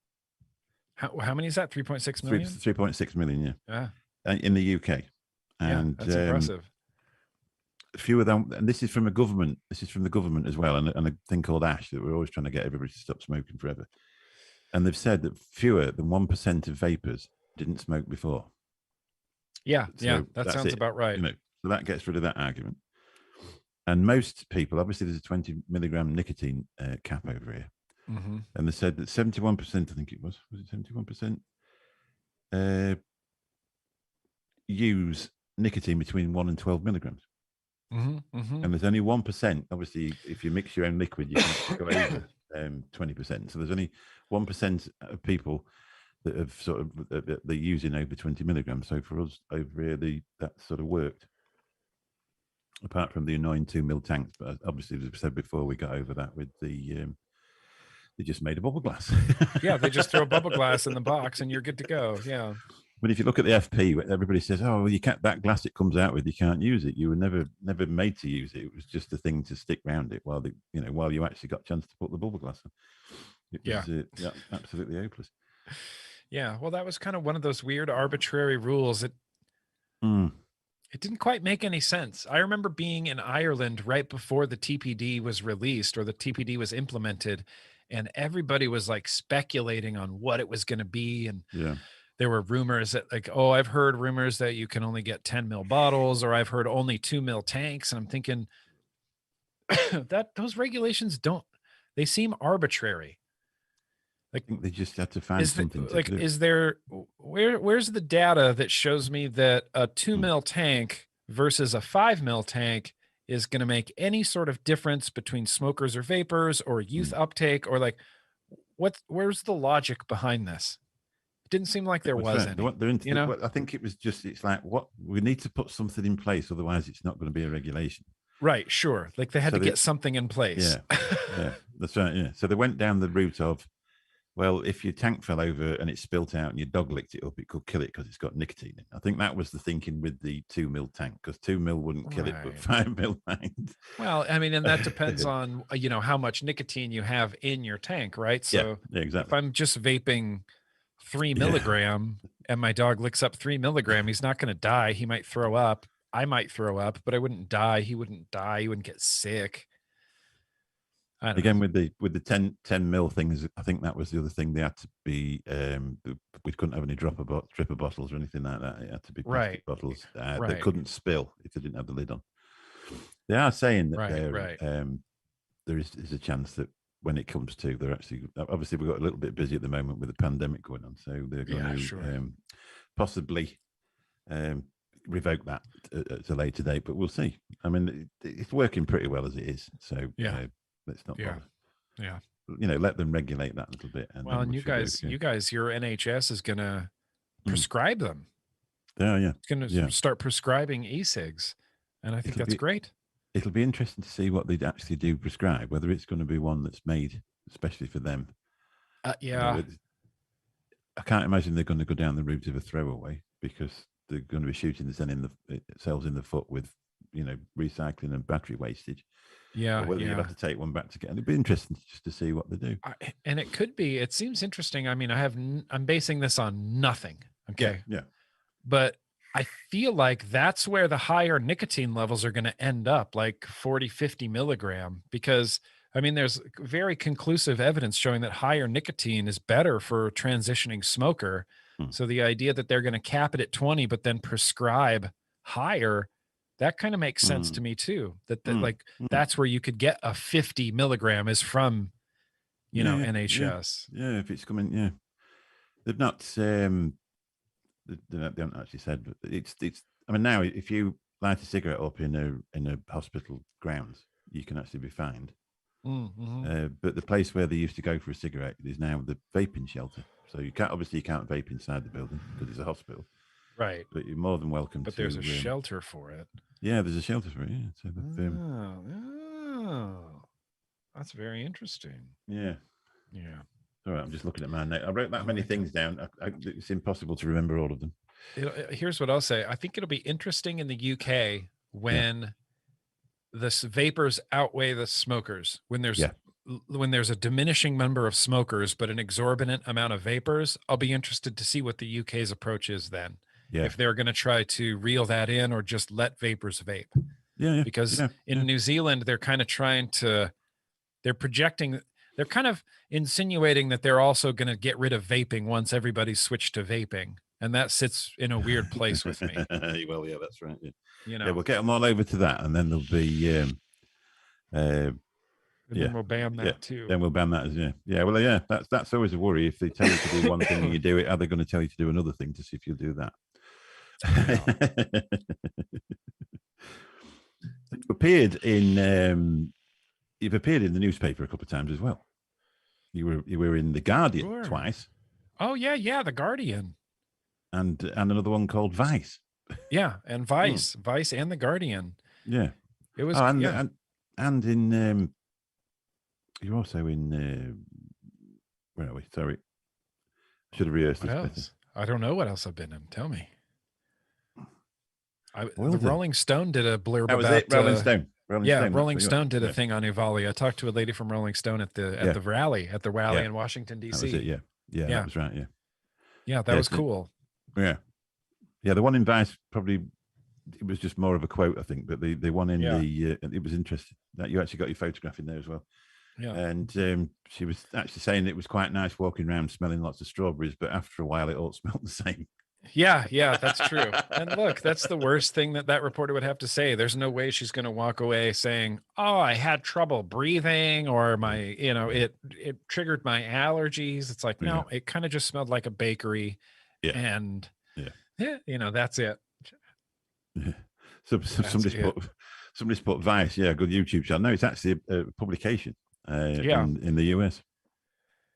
How many is that? 3.6 million?
3.6 million,
yeah.
In the UK. And
that's impressive.
A few of them, and this is from the government as well, and a thing called ASH, that we're always trying to get everybody to stop smoking forever. And they've said that fewer than 1% of vapors didn't smoke before.
That sounds about right.
So that gets rid of that argument. And most people, obviously, there's a 20 milligram nicotine cap over here.
Mm-hmm.
And they said that 71%, I think it was it 71%, use nicotine between 1 and 12 milligrams.
Mm-hmm, mm-hmm.
And there's only 1%. Obviously, if you mix your own liquid, you can go over 20%. So there's only 1% of people that have sort of they're using over 20 milligrams. So for us over here, that sort of worked. Apart from the annoying 2 mil tanks, but obviously, as we said before, we got over that with they just made a bubble glass.
They just throw a bubble glass in the box and you're good to go. Yeah.
But if you look at the FP, everybody says, "Oh, well, you can't. That glass it comes out with, you can't use it. You were never made to use it. It was just a thing to stick around it while you actually got a chance to put the bubble glass on." It was absolutely hopeless.
Yeah, well, that was kind of one of those weird arbitrary rules. It didn't quite make any sense. I remember being in Ireland right before the TPD was released or the TPD was implemented, and everybody was like speculating on what it was going to be, and there were rumors that I've heard rumors that you can only get 10 mil bottles, or I've heard only 2 mil tanks. And I'm thinking that those regulations they seem arbitrary.
I think they just have to find something to do.
Is there, where's the data that shows me that a 2 mil tank versus a 5 mil tank is going to make any sort of difference between smokers or vapors or youth uptake, or where's the logic behind this? It didn't seem like there was any.
I think it was just, it's like, we need to put something in place, otherwise it's not going to be a regulation.
Right, sure. Like they had to get something in place.
Yeah, that's right. Yeah. So they went down the route of, well, if your tank fell over and it spilt out and your dog licked it up, it could kill it because it's got nicotine in. I think that was the thinking with the 2 mil tank, because 2 mil wouldn't kill it, but
Right.
5 mil might.
Well, I mean, and that depends on, how much nicotine you have in your tank, right? So
Yeah, exactly.
if I'm just vaping 3
Yeah.
milligram and my dog licks up 3 milligram, he's not going to die. He might throw up. I might throw up, but I wouldn't die. He wouldn't die. He wouldn't get sick. I don't
Again,
know.
with the 10 mil things, I think that was the other thing. They had to be, we couldn't have any dripper bottles or anything like that. It had to be plastic
Right.
bottles that
Right.
couldn't spill if they didn't have the lid on. They are saying that
Right.
there is a chance that when it comes to, they're actually, obviously we've got a little bit busy at the moment with the pandemic going on, so they're going to possibly revoke that at a later date, but we'll see. I mean, it's working pretty well as it is, so let's not bother.
Yeah.
Let them regulate that a little bit. And
well, and you guys, your NHS is going to prescribe them.
Yeah.
It's going to start prescribing e-cigs, and I think that's great.
It'll be interesting to see what they actually do prescribe, whether it's going to be one that's made especially for them.
Yeah.
I can't imagine they're going to go down the route of a throwaway, because they're going to be shooting themselves in the foot with, recycling and battery wastage.
Yeah.
Or whether you'll have to take one back to get. And it'd be interesting just to see what they do.
And it could be. It seems interesting. I mean, I'm basing this on nothing. Okay.
Yeah.
But I feel like that's where the higher nicotine levels are going to end up, like 40, 50 milligram, because I mean, there's very conclusive evidence showing that higher nicotine is better for a transitioning smoker. So the idea that they're going to cap it at 20, but then prescribe higher, that kind of makes sense to me too. That's where you could get a 50 milligram is from, NHS.
Yeah, if it's coming, they've not. They haven't actually said, but it's. I mean, now if you light a cigarette up in a hospital grounds, you can actually be fined. But the place where they used to go for a cigarette is now the vaping shelter. So you can't vape inside the building because it's a hospital.
Right.
But you're more than welcome to.
But there's a shelter for it.
Yeah, there's a shelter for it. Yeah. So
that's very interesting.
Yeah.
Yeah.
All right, I'm just looking at my note. I wrote that many things down. It's impossible to remember all of them.
Here's what I'll say. I think it'll be interesting in the UK when the vapors outweigh the smokers. When there's a diminishing number of smokers, but an exorbitant amount of vapors, I'll be interested to see what the UK's approach is then. Yeah. If they're going to try to reel that in or just let vapors vape.
Yeah.
Because in New Zealand, they're kind of they're kind of insinuating that they're also going to get rid of vaping once everybody's switched to vaping. And that sits in a weird place with me.
Well, yeah, that's right. Yeah.
Yeah,
we'll get them all over to that, and then there'll be
and then we'll ban that too.
Then we'll ban that as well, that's always a worry. If they tell you to do one thing and you do it, are they going to tell you to do another thing to see if you'll do that? You've appeared in the newspaper a couple of times as well. You were in the Guardian twice.
Oh yeah, the Guardian,
and another one called Vice.
Yeah, and Vice and the Guardian.
Yeah,
it was.
And in you're also in where are we? Sorry, should have rehearsed this better.
I don't know what else I've been in. Tell me. The Rolling Stone did a blurb about
Rolling Stone.
Rolling Stone did a thing on Uvalde. I talked to a lady from Rolling Stone at the rally in Washington D.C.
That was it. Yeah, that was right.
Yeah, that was cool.
Yeah, the one in Vice probably it was just more of a quote, I think, but the one in it was interesting that you actually got your photograph in there as well.
Yeah,
and she was actually saying it was quite nice walking around smelling lots of strawberries, but after a while it all smelled the same.
Yeah, that's true. And look, that's the worst thing that reporter would have to say. There's no way she's going to walk away saying, "Oh, I had trouble breathing," or my, it triggered my allergies. It's like, no, it kind of just smelled like a bakery, and that's it.
Yeah. So somebody's put Vice, a good YouTube channel. No, it's actually a publication in the US.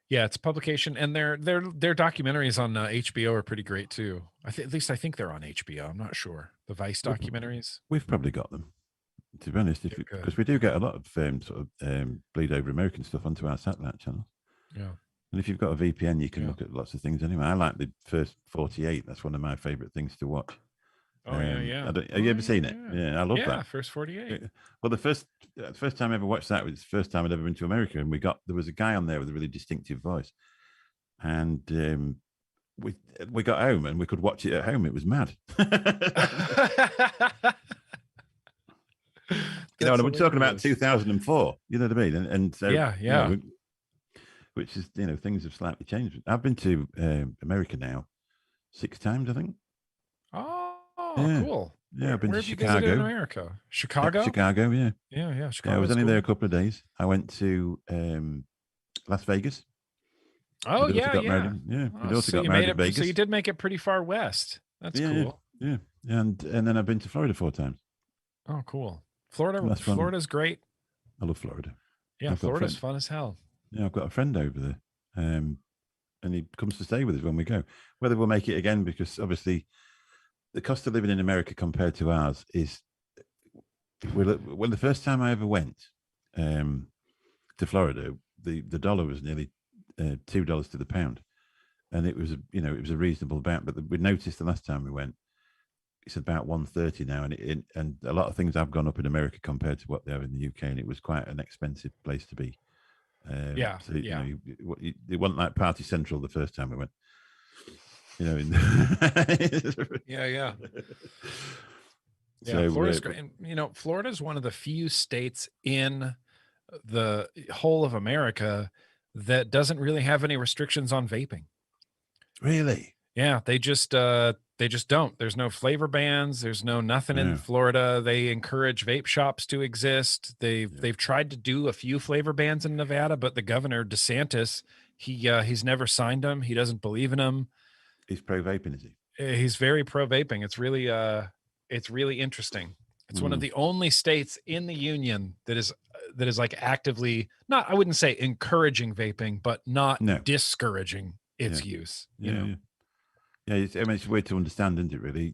Yeah, it's a publication, and their documentaries on HBO are pretty great too. At least I think they're on HBO. I'm not sure. The Vice documentaries.
We've probably got them, to be honest, because we do get a lot of sort of bleed over American stuff onto our satellite channels.
Yeah.
And if you've got a VPN, you can look at lots of things anyway. I like the first 48. That's one of my favorite things to watch.
Oh yeah.
Have you ever seen it? Yeah, I love that.
Yeah, first 48.
Well, the first time I ever watched that was the first time I'd ever been to America, and there was a guy on there with a really distinctive voice, and we got home and we could watch it at home. It was mad. You know, and we're talking about 2004. You know what I mean? And so
yeah.
You know, which is, you know, things have slightly changed. I've been to America now 6 times, I think.
Oh,
yeah.
Cool.
Yeah, I've been
Where
to
have
Chicago.
You visited in America? Chicago?
Chicago, yeah.
Yeah, Chicago.
Yeah, I was only there a couple of days. I went to Las Vegas.
Oh,
My daughter got
yeah.
Married, yeah, my
Oh,
daughter
so
got
you
married
made
in Vegas.
So you did make it pretty far west. That's cool.
Yeah. And then I've been to Florida 4 times.
Oh, cool. Florida's great.
I love Florida.
Yeah, Florida's fun as hell.
Yeah, I've got a friend over there, and he comes to stay with us when we go. Whether we'll make it again, because obviously the cost of living in America compared to ours is. When the first time I ever went to Florida, the dollar was nearly $2 to the pound, and it was a reasonable amount. But we noticed the last time we went, it's about 130 now, and a lot of things have gone up in America compared to what they have in the UK, and it was quite an expensive place to be. So, you know, it wasn't like Party Central the first time we went. You know,
yeah. So, Florida's great. And, you know, Florida's one of the few states in the whole of America that doesn't really have any restrictions on vaping.
Really?
Yeah, they just don't. There's no flavor bans. There's nothing in Florida. They encourage vape shops to exist. They've tried to do a few flavor bans in Nevada, but the governor DeSantis, he's never signed them. He doesn't believe in them.
He's pro vaping, is he?
He's very pro vaping. It's really interesting. It's one of the only states in the union that is like actively, not, I wouldn't say encouraging vaping, but not discouraging its use. You know.
Yeah, it's weird to understand, isn't it? Really.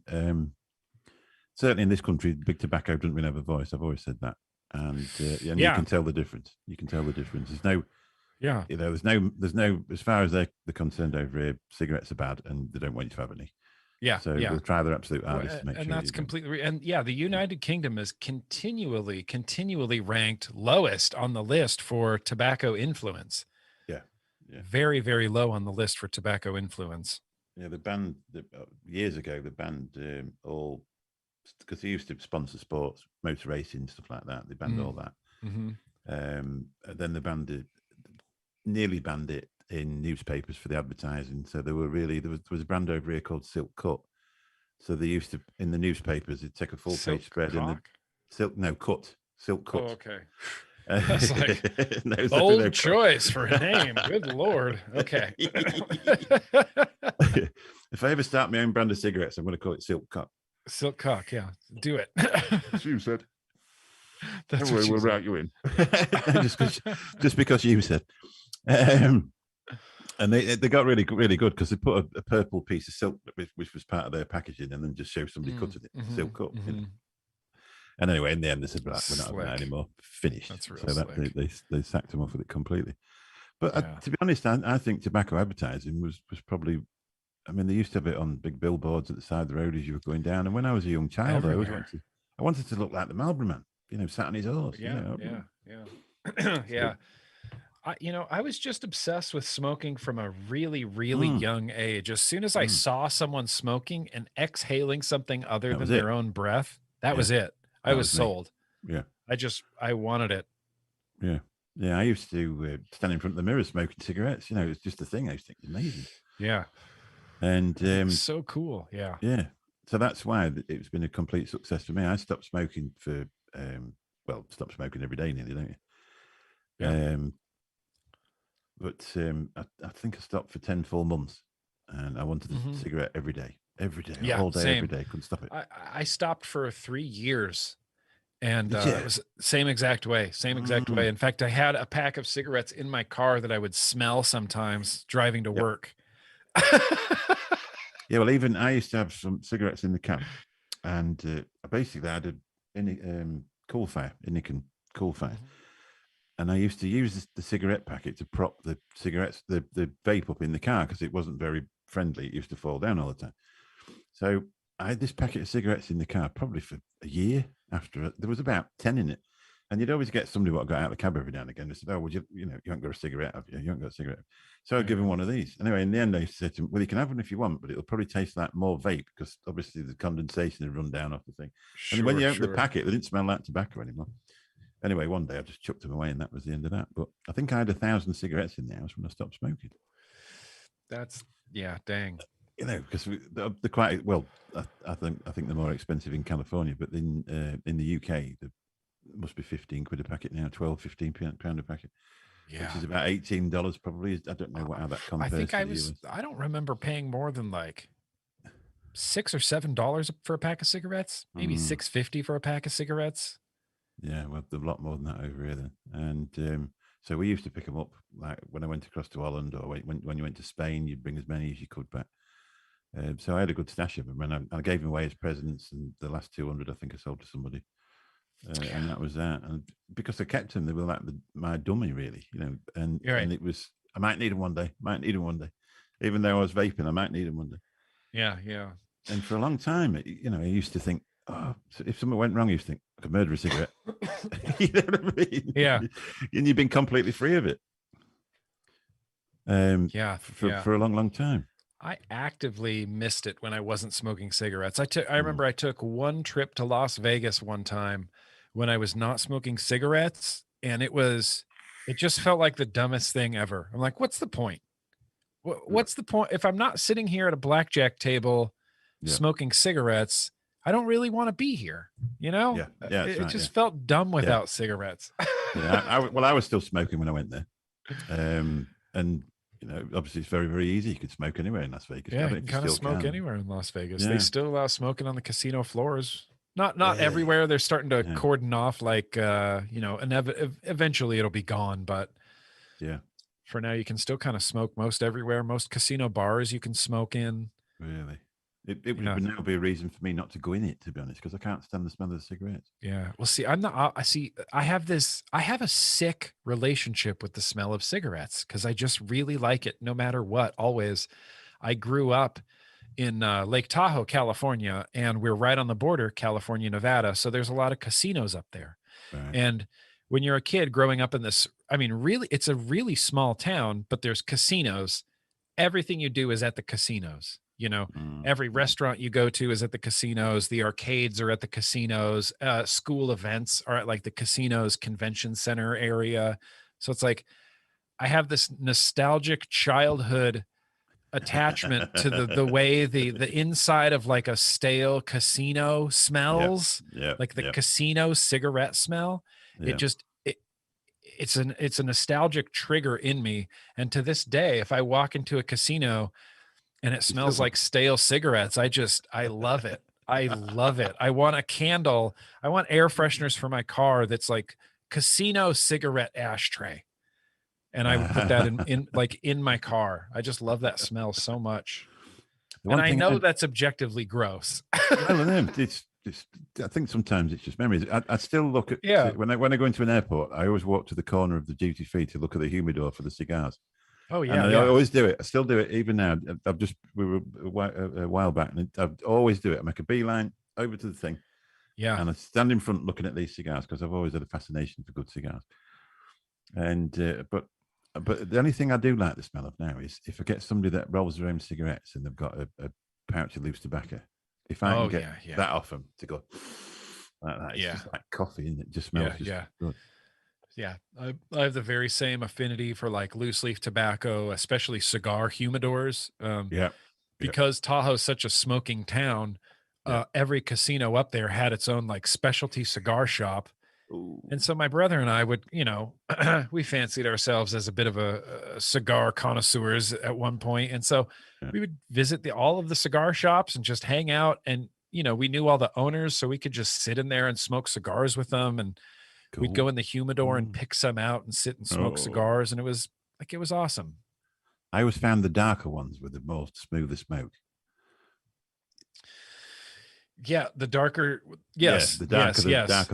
Certainly in this country, big tobacco doesn't really have a voice. I've always said that, and you can tell the difference. You can tell the difference. There's no.
Yeah.
You know, there's no, as far as they're concerned over here, cigarettes are bad and they don't want you to have any.
Yeah.
So they'll try their absolute hardest to make sure.
And that's completely, and the United Kingdom is continually ranked lowest on the list for tobacco influence.
Yeah.
Very, very low on the list for tobacco influence.
Yeah, the band years ago, the band all, because they used to sponsor sports, motor racing, stuff like that. They banned all that.
Mm-hmm.
Then the nearly banned it in newspapers for the advertising. So there was a brand over here called Silk Cut. So they used to, in the newspapers, they'd take a full page spread in the Silk Cut.
Oh, okay. That's like bold choice for a name. Good Lord. Okay.
If I ever start my own brand of cigarettes, I'm going to call it Silk Cut.
Silk Cock, yeah. Do it.
That's what you said.
That's
what we'll route you in. just because you said. And they got really, really good because they put a purple piece of silk, which was part of their packaging, and then just show somebody cutting it. Silk cut. You know? And anyway, in the end, they said, right, we're not having that anymore. Finished.
That's real
so that they sacked them off with it completely. But to be honest, I think tobacco advertising was probably, I mean, they used to have it on big billboards at the side of the road as you were going down. And when I was a young child, I wanted to look like the Marlboro Man, you know, sat on his horse.
Yeah. I was just obsessed with smoking from a really, really young age. As soon as I saw someone smoking and exhaling something other than their own breath, that was it. I was sold.
Yeah.
I wanted it.
Yeah. Yeah. I used to stand in front of the mirror smoking cigarettes. You know, it's just a thing. I used to think amazing.
Yeah.
And
so cool. Yeah.
Yeah. So that's why it's been a complete success for me. I stopped smoking stopped smoking every day nearly, don't you?
Yeah.
But I think I stopped for 10 full months, and I wanted a cigarette every day, all day, every day. Couldn't stop it.
I stopped for 3 years, and it was same exact way. In fact, I had a pack of cigarettes in my car that I would smell sometimes driving to work.
Yeah, well, even I used to have some cigarettes in the cab, and basically I had a Nicotine cool fire. and I used to use the cigarette packet to prop the cigarettes, the vape up in the car because it wasn't very friendly. It used to fall down all the time. So I had this packet of cigarettes in the car probably for a year after it. There was about 10 in it. And you'd always get somebody what got out of the cab every now and again. They said, "Oh, would you haven't got a cigarette, have you? You haven't got a cigarette." So I'd give him one of these. Anyway, in the end, I said to him, "Well, you can have one if you want, but it'll probably taste like more vape because obviously the condensation had run down off the thing." And when you open the packet, they didn't smell like tobacco anymore. Anyway, one day I just chucked them away, and that was the end of that. But I think I had 1,000 cigarettes in the house when I stopped smoking.
That's dang.
Because they're quite well. I think they're more expensive in California, but in the UK, it must be 15 quid a packet now, 12, 15 pound a packet, which is about $18 probably. I don't know how that compares.
I think I don't remember paying more than like $6 or $7 for a pack of cigarettes, maybe $6.50 for a pack of cigarettes.
Yeah, well, there's a lot more than that over here then. And so we used to pick them up, like when I went across to Holland, or when you went to Spain, you'd bring as many as you could back. So I had a good stash of them, and I gave them away as presents, and the last 200 I think I sold to somebody. And that was that. And because I kept them, they were like my dummy, really, and it was, I might need them one day, even though I was vaping, I might need them one day.
Yeah.
And for a long time, I used to think, oh, so if something went wrong, you used to think I could murder a cigarette. You know what I mean?
Yeah.
And you've been completely free of it. For a long, long time.
I actively missed it when I wasn't smoking cigarettes. I remember I took one trip to Las Vegas one time when I was not smoking cigarettes, and it just felt like the dumbest thing ever. I'm like, what's the point? What's the point? If I'm not sitting here at a blackjack table smoking cigarettes, I don't really want to be here. It just felt dumb without cigarettes.
I was still smoking when I went there. And obviously it's very, very easy. You could smoke anywhere in Las Vegas.
Yeah, you can kind of smoke anywhere in Las Vegas. They still allow smoking on the casino floors. Not everywhere. They're starting to cordon off, like and eventually it'll be gone. But for now, you can still kind of smoke most everywhere. Most casino bars you can smoke in.
Really? It would now be a reason for me not to go in it, to be honest, because I can't stand the smell of the cigarettes.
Yeah. Well, see, I have a sick relationship with the smell of cigarettes because I just really like it no matter what, always. I grew up in Lake Tahoe, California, and we're right on the border, California, Nevada. So there's a lot of casinos up there.
Right.
And when you're a kid growing up in this, really, it's a really small town, but there's casinos. Everything you do is at the casinos. Every restaurant you go to is at the casinos. The arcades are at the casinos. School events are at like the casinos convention center area. So it's like I have this nostalgic childhood attachment to the way the inside of like a stale casino smells, like the casino cigarette smell. It's a nostalgic trigger in me. And to this day, if I walk into a casino and it smells like stale cigarettes, I love it. I love it. I want a candle. I want air fresheners for my car that's like casino cigarette ashtray. And I would put that in my car. I just love that smell so much. And I know that's objectively gross.
Well, I think sometimes it's just memories. I still look at when I go into an airport, I always walk to the corner of the duty free to look at the humidor for the cigars.
Oh yeah,
and I always do it. I still do it even now. We were a while back, and I always do it. I make a beeline over to the thing, and I stand in front looking at these cigars because I've always had a fascination for good cigars. And but the only thing I do like the smell of now is if I get somebody that rolls their own cigarettes and they've got a pouch of loose tobacco. If I can get that off them to go like that, it's just like coffee, and it just smells good.
Yeah, I have the very same affinity for like loose leaf tobacco, especially cigar humidors. Because Tahoe's such a smoking town, every casino up there had its own like specialty cigar shop.
Ooh.
And so my brother and I would, we fancied ourselves as a bit of a cigar connoisseurs at one point. And so we would visit all of the cigar shops and just hang out. And, we knew all the owners, so we could just sit in there and smoke cigars with them. And we'd go in the humidor and pick some out and sit and smoke cigars. And it was awesome.
I always found the darker ones with the most smoother smoke.
Yeah, the darker. Yes,
the darker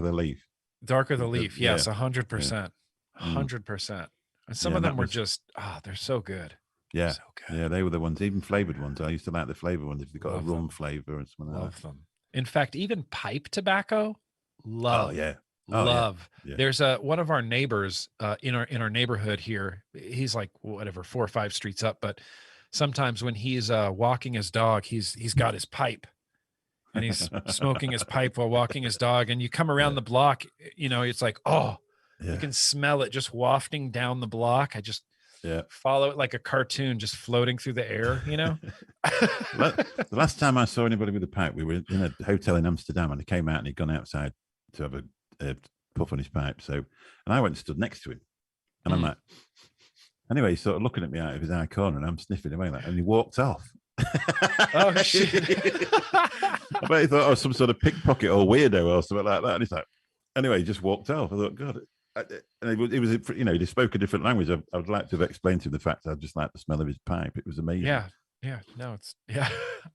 the leaf.
Darker the leaf. Yes, 100%. 100%. And some
Yeah,
of them
that
were
was-
just, they're so good.
Yeah.
So good.
Yeah, they were the ones, even flavored ones. I used to like the flavored ones if they got
Love
a rum
them.
flavor and something like
Love
that.
them. In fact, even pipe tobacco, love.
Oh, yeah.
Love.
Yeah.
There's one of our neighbors in our neighborhood here. He's like whatever 4 or 5 streets up, but sometimes when he's walking his dog, he's got his pipe and he's smoking his pipe while walking his dog. And you come around the block, it's like, you can smell it just wafting down the block. I just follow it like a cartoon, just floating through the air,
The last time I saw anybody with a pipe, we were in a hotel in Amsterdam, and he came out and he'd gone outside to have a puff on his pipe. So, and I went and stood next to him, and I'm like, anyway, he's sort of looking at me out of his eye corner, and I'm sniffing away like, and he walked off.
Oh shit!
I bet he thought I was some sort of pickpocket or weirdo or something like that. And he's like, anyway, he just walked off. I thought, God. And it was, he spoke a different language. I would like to have explained to him the fact I just like the smell of his pipe. It was amazing.
Yeah. No,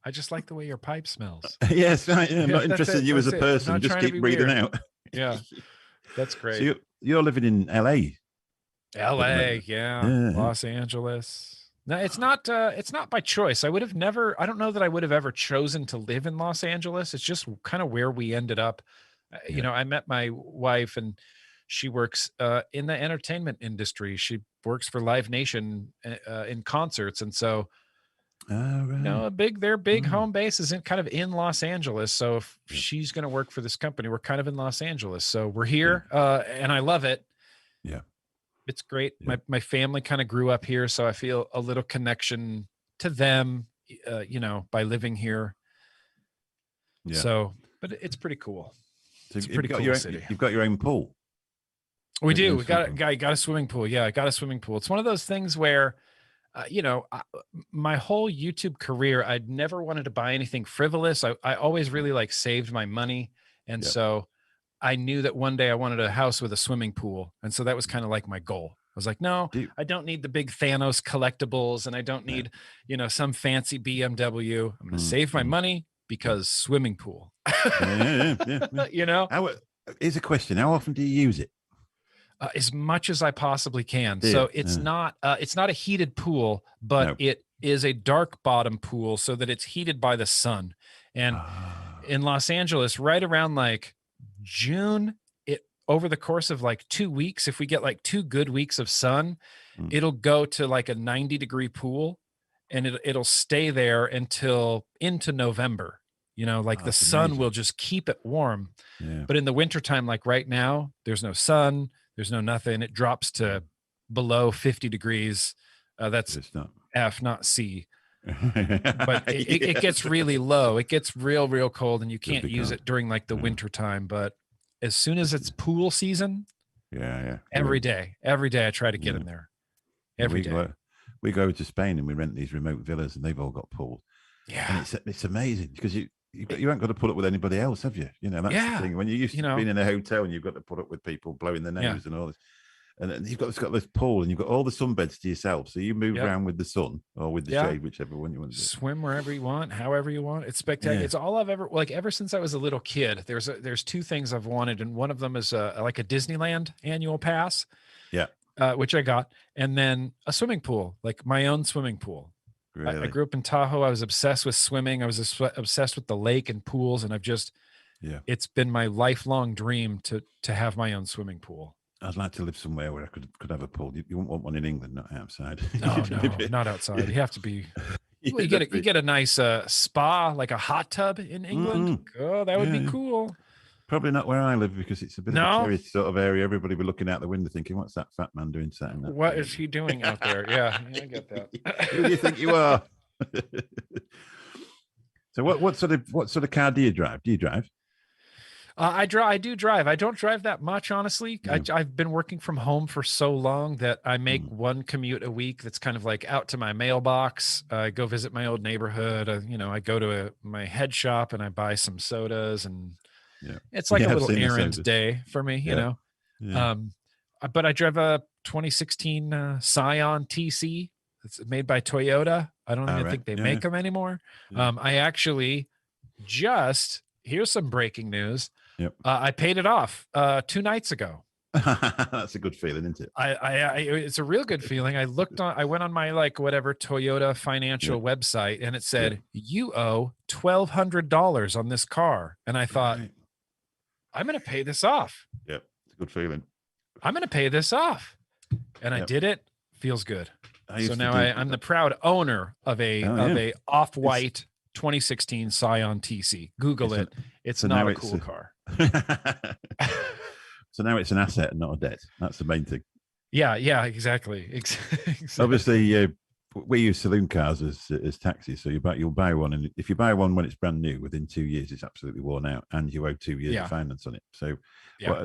I just like the way your pipe smells.
Yes, right. Yeah, I'm not interested in you as a person. Just keep breathing out.
Yeah, that's great.
So you're living in LA.
LA, yeah. Los Angeles. No, it's not by choice. I don't know that I would have ever chosen to live in Los Angeles. It's just kind of where we ended up. I met my wife, and she works in the entertainment industry. She works for Live Nation in concerts. And so, their big home base is kind of in Los Angeles. So if she's going to work for this company, we're kind of in Los Angeles. So we're here and I love it.
Yeah.
It's great. My family kind of grew up here, so I feel a little connection to them, by living here. Yeah. So, but it's pretty cool. It's a pretty cool city.
You've got your own pool.
We do. We got a swimming pool. Yeah, I got a swimming pool. It's one of those things where, my whole YouTube career, I'd never wanted to buy anything frivolous. I always really saved my money, and so I knew that one day I wanted a house with a swimming pool. And so that was kind of like my goal. I was like, no, I don't need the big Thanos collectibles, and I don't need, some fancy BMW. I'm going to save my money because swimming pool.
Yeah. Here's a question. How often do you use it?
As much as I possibly can. So it's not a heated pool, but it is a dark bottom pool so that it's heated by the sun. And in Los Angeles, right around June, over the course of 2 weeks, if we get 2 good weeks of sun, it'll go to a 90-degree pool, and it'll stay there until into November. The sun will just keep it warm. Yeah. But in the wintertime, like right now, there's no sun, there's no nothing. It drops to below 50 degrees. That's F, not C. But it gets really low. It gets real cold, and you can't use it during the winter time. But as soon as it's pool season, every day I try to get in there. Every day.
We go to Spain and we rent these remote villas, and they've all got pools. Yeah, and it's amazing because you haven't got to put up with anybody else, have you? That's the thing. When you're used to being in a hotel and you've got to put up with people blowing their nose and all this. And you've got this pool, and you've got all the sunbeds to yourself. So you move around with the sun or with the shade, whichever one you want to do.
Swim wherever you want, however you want. It's spectacular. Yeah. It's all I've ever ever since I was a little kid. There's 2 things I've wanted, and one of them is a Disneyland annual pass. Yeah. Which I got, and then a swimming pool, my own swimming pool. Really? I grew up in Tahoe. I was obsessed with swimming. I was obsessed with the lake and pools, and I've just it's been my lifelong dream to have my own swimming pool.
I'd like to live somewhere where I could have a pool. You wouldn't want one in England, not outside.
No, not outside. You have to be. You get a nice spa, like a hot tub in England. Oh, that would be cool.
Probably not where I live, because it's a bit of a tourist sort of area. Everybody be looking out the window thinking, "What's that fat man doing sat in that?"
What is he doing out there? Yeah, I get that.
Who do you think you are? So, what sort of car do you drive? Do you drive?
I do drive. I don't drive that much, honestly. I've been working from home for so long that I make one commute a week. That's kind of out to my mailbox. I go visit my old neighborhood. I go to my head shop and I buy some sodas, and it's like a little errand day for me, you know. Yeah. But I drive a 2016 Scion TC. It's made by Toyota. I don't even think they make them anymore. Yeah. I actually here's some breaking news. Yep. I paid it off 2 nights ago.
That's a good feeling, isn't it?
It's a real good feeling. I went on my like whatever Toyota financial website, and it said you owe $1,200 on this car, and I thought, I'm going to pay this off.
Yep, it's a good feeling.
I'm going to pay this off, and I did it. Feels good. So now I'm the proud owner of a off-white 2016 Scion TC. Google it. It's not a cool car.
So now it's an asset and not a debt. That's the main thing.
Yeah, exactly. Exactly.
Obviously, we use saloon cars as taxis. So you'll buy one, and if you buy one when it's brand new, within 2 years it's absolutely worn out, and you owe 2 years of finance on it. So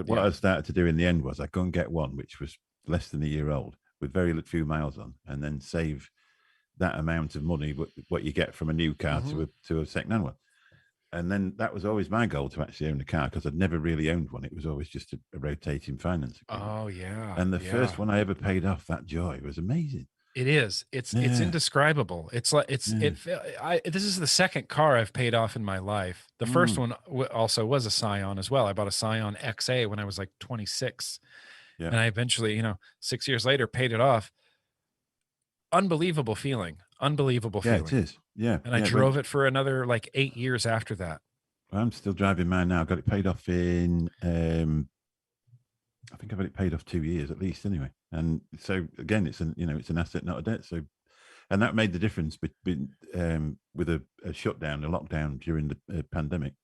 what I started to do in the end was I go and get one which was less than a year old with very few miles on, and then save that amount of money what you get from a new car to a second-hand one. And then that was always my goal, to actually own a car, because I'd never really owned one. It was always just a rotating finance agreement.
Oh yeah.
And the first one I ever paid off, that joy was amazing.
It is. It's indescribable. It's like this is the second car I've paid off in my life. The first one also was a Scion as well. I bought a Scion XA when I was like 26. Yeah. And I eventually, 6 years later, paid it off. Unbelievable feeling. Unbelievable feeling.
Yeah, it is. Yeah.
And I drove it for another like 8 years after that.
I'm still driving mine now. I got it paid off in, I think I've had it paid off 2 years at least anyway. And so again, it's an asset, not a debt. So, and that made the difference between, with a shutdown, a lockdown during the pandemic.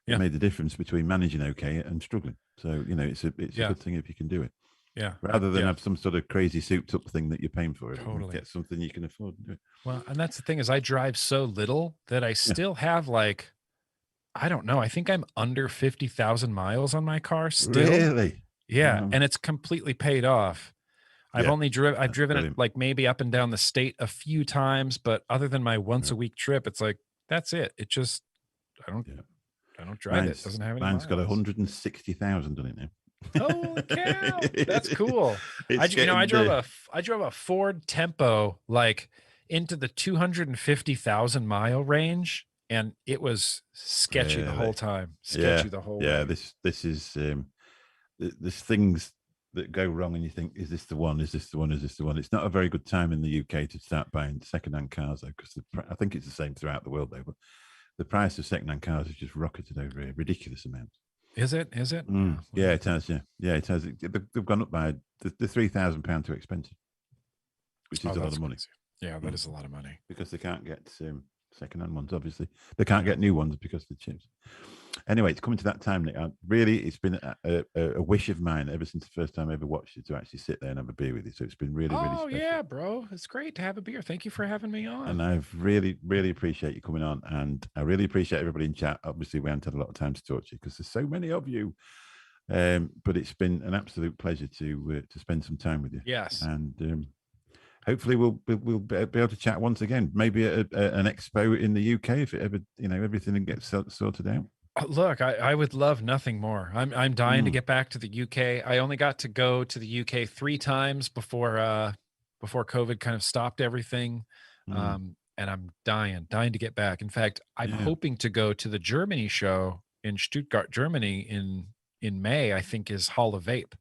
It made the difference between managing okay and struggling. So, it's a good thing if you can do it.
Yeah.
Rather than have some sort of crazy souped up thing that you're paying for.
Totally.
Get something you can afford to do it.
Well, and that's the thing, is I drive so little that I still have like, I don't know, I think I'm under 50,000 miles on my car still.
Really?
Yeah. And it's completely paid off. I've driven it like maybe up and down the state a few times, but other than my once a week trip, it's like, that's it. It just, I don't drive it. It doesn't have any
mine's
miles.
got 160,000 on it now.
Holy cow! That's cool. I drove a Ford Tempo like into the 250,000 mile range, and it was sketchy the whole time. The whole way.
Yeah, this is there's things that go wrong, and you think, is this the one? Is this the one? Is this the one? It's not a very good time in the UK to start buying second-hand cars, though, because I think it's the same throughout the world, though. But the price of second-hand cars has just rocketed over a ridiculous amount.
Is it?
Yeah, it has. Yeah, it has. They've gone up by the £3,000 too expensive, which is a lot of money.
Yeah, that is a lot of money,
because they can't get second-hand ones. Obviously, they can't get new ones because of the chips. Anyway, it's coming to that time, Nick. It's been a wish of mine ever since the first time I ever watched it to actually sit there and have a beer with you. So it's been really, really special. Oh
yeah, bro, it's great to have a beer. Thank you for having me on.
And I've really, really appreciate you coming on, and I really appreciate everybody in chat. Obviously, we haven't had a lot of time to talk to you because there's so many of you. But it's been an absolute pleasure to spend some time with you.
Yes,
and hopefully we'll be able to chat once again. Maybe at an expo in the UK if it ever everything gets sorted out.
Look, I would love nothing more. I'm dying to get back to the UK. I only got to go to the UK 3 times before COVID kind of stopped everything. And I'm dying to get back. In fact, I'm hoping to go to the Germany show in Stuttgart, Germany in May, I think, is Hall of Vape.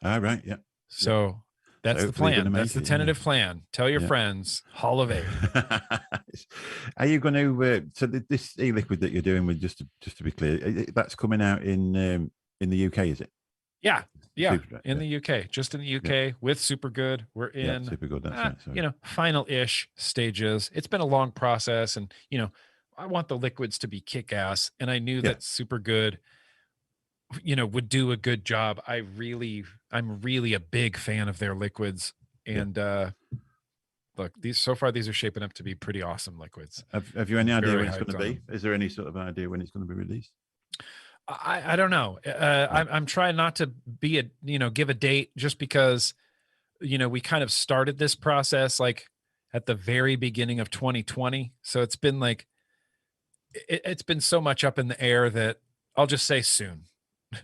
All right. Yeah.
So that's the plan. That's the tentative plan. Tell your friends, Hall of Vape.
Are you going to? So this e-liquid that you're doing with, just to be clear, that's coming out in the UK, is it?
Yeah, in the UK, just in the UK with Super Good. We're in
Super Good. That's right.
Final-ish stages. It's been a long process, and I want the liquids to be kick-ass, and I knew that Super Good, would do a good job. I'm really a big fan of their liquids, and look, these are shaping up to be pretty awesome liquids.
Have you any idea when it's going to be? Is there any sort of idea when it's going to be released?
I don't know. I'm trying not to be give a date, just because we kind of started this process like at the very beginning of 2020, so it's been like it's been so much up in the air that I'll just say soon.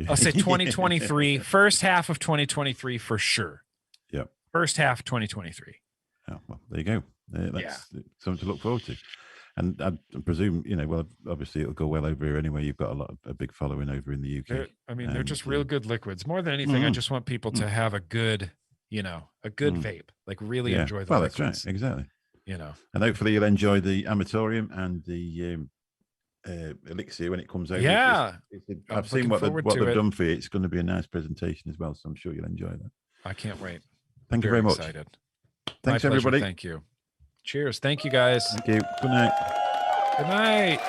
I'll say 2023, first half of 2023 for sure.
Yeah,
first half 2023.
Oh, well, there you go. That's something to look forward to. And I presume, well, obviously it'll go well over here anyway. You've got a big following over in the UK.
They're just real good liquids. More than anything, I just want people to have a good, a good vape, like really enjoy the liquids.
That's right, exactly.
And
hopefully you'll enjoy the Amatorium and the Elixir when it comes over.
Yeah,
I've seen what they've done for you. It's going to be a nice presentation as well, so I'm sure you'll enjoy that.
I can't wait.
Thank you very much.
Excited.
Thanks, everybody.
Thank you. Cheers. Thank you, guys.
Thank you. Good night.
Good night.